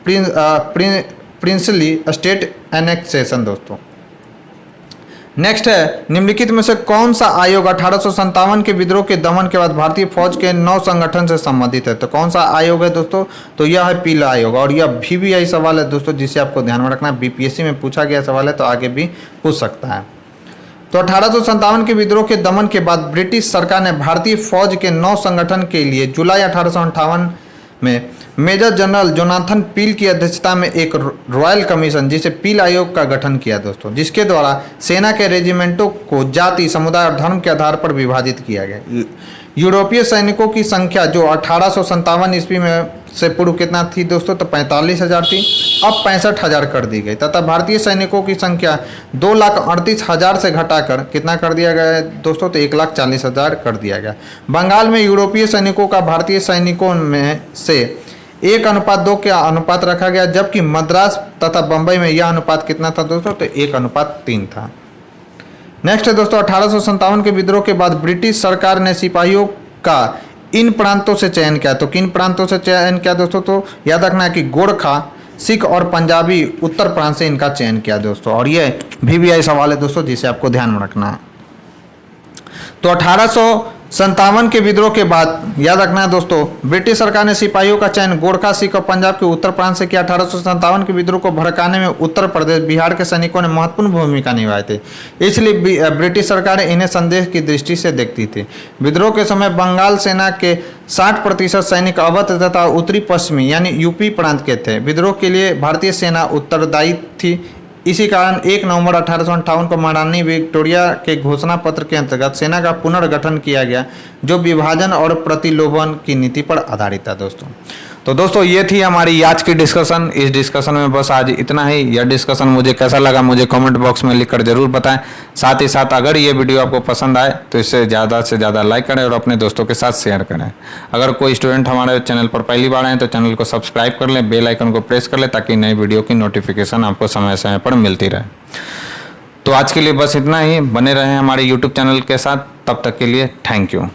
princely state annexation दोस्तों। नेक्स्ट है, निम्नलिखित में से कौन सा आयोग 1857 के विद्रोह के दमन के बाद भारतीय फौज के नौ संगठन से संबंधित है? तो कौन सा आयोग है दोस्तों? तो यह है पीला आयोग, और यह VVI सवाल है दोस्तों, जिसे आपको ध्यान में रखना है। BPSC में पूछा गया सवाल है, तो आगे भी पूछ सकता है। तो 1857 के विद्रोह के दमन के बाद ब्रिटिश सरकार ने भारतीय फौज के 9 संगठन के लिए जुलाई 1858 में मेजर जनरल जोनाथन पील की अध्यक्षता में एक रॉयल कमीशन, जिसे पील आयोग का गठन किया दोस्तों, जिसके द्वारा सेना के रेजिमेंटों को जाति, समुदाय और धर्म के आधार पर विभाजित किया गया। यूरोपीय सैनिकों की संख्या जो 1857 ईस्वी में से पूर्व कितना थी दोस्तों? तो 45,000 थी, अब 65,000 कर दी गई, तथा भारतीय सैनिकों की संख्या 2,38,000 से घटाकर कितना कर दिया गया है दोस्तों? तो 1,40,000 कर दिया गया। बंगाल में यूरोपीय सैनिकों का भारतीय सैनिकों में से 1:2 का अनुपात रखा गया, जबकि मद्रास तथा बंबई में यह अनुपात कितना था दोस्तों? तो 1:3 था। नेक्स्ट है दोस्तों, 1857 के विद्रोह के बाद ब्रिटिश सरकार ने सिपाहियों का इन प्रांतों से चयन किया। तो किन प्रांतों से चयन किया दोस्तों? तो याद रखना है कि गोरखा, सिख और पंजाबी उत्तर प्रांत से इनका चयन किया दोस्तों, और ये VVI सवाल है दोस्तों, जिसे आपको ध्यान में रखना है। तो 1857 के विद्रोह के बाद याद रखना है दोस्तों, ब्रिटिश सरकार ने सिपाहियों का चयन गोरखा, सिख और पंजाब के उत्तर प्रांत से किया। 1857 के विद्रोह को भड़काने में उत्तर प्रदेश, बिहार के सैनिकों ने महत्वपूर्ण भूमिका निभाई थी, इसलिए ब्रिटिश सरकार इन्हें संदेश की दृष्टि से देखती थी। विद्रोह के समय बंगाल सेना के 60% सैनिक अवध तथा उत्तरी पश्चिमी यानी यूपी प्रांत के थे। विद्रोह के लिए भारतीय सेना उत्तरदायी थी। इसी कारण 1 नवंबर 1858 को महारानी विक्टोरिया के घोषणा पत्र के अंतर्गत सेना का पुनर्गठन किया गया, जो विभाजन और प्रतिलोभन की नीति पर आधारित था दोस्तों। तो दोस्तों ये थी हमारी आज की डिस्कशन। इस डिस्कशन में बस आज इतना ही। यह डिस्कशन मुझे कैसा लगा मुझे कमेंट बॉक्स में लिखकर जरूर बताएं। साथ ही साथ अगर ये वीडियो आपको पसंद आए तो इसे ज़्यादा से ज़्यादा लाइक करें और अपने दोस्तों के साथ शेयर करें। अगर कोई स्टूडेंट हमारे चैनल पर पहली बार आए तो चैनल को सब्सक्राइब कर लें, बेल आइकन को प्रेस कर लें, ताकि नई वीडियो की नोटिफिकेशन आपको समय समय पर मिलती रहे। तो आज के लिए बस इतना ही। बने रहें हमारे यूट्यूब चैनल के साथ। तब तक के लिए थैंक यू।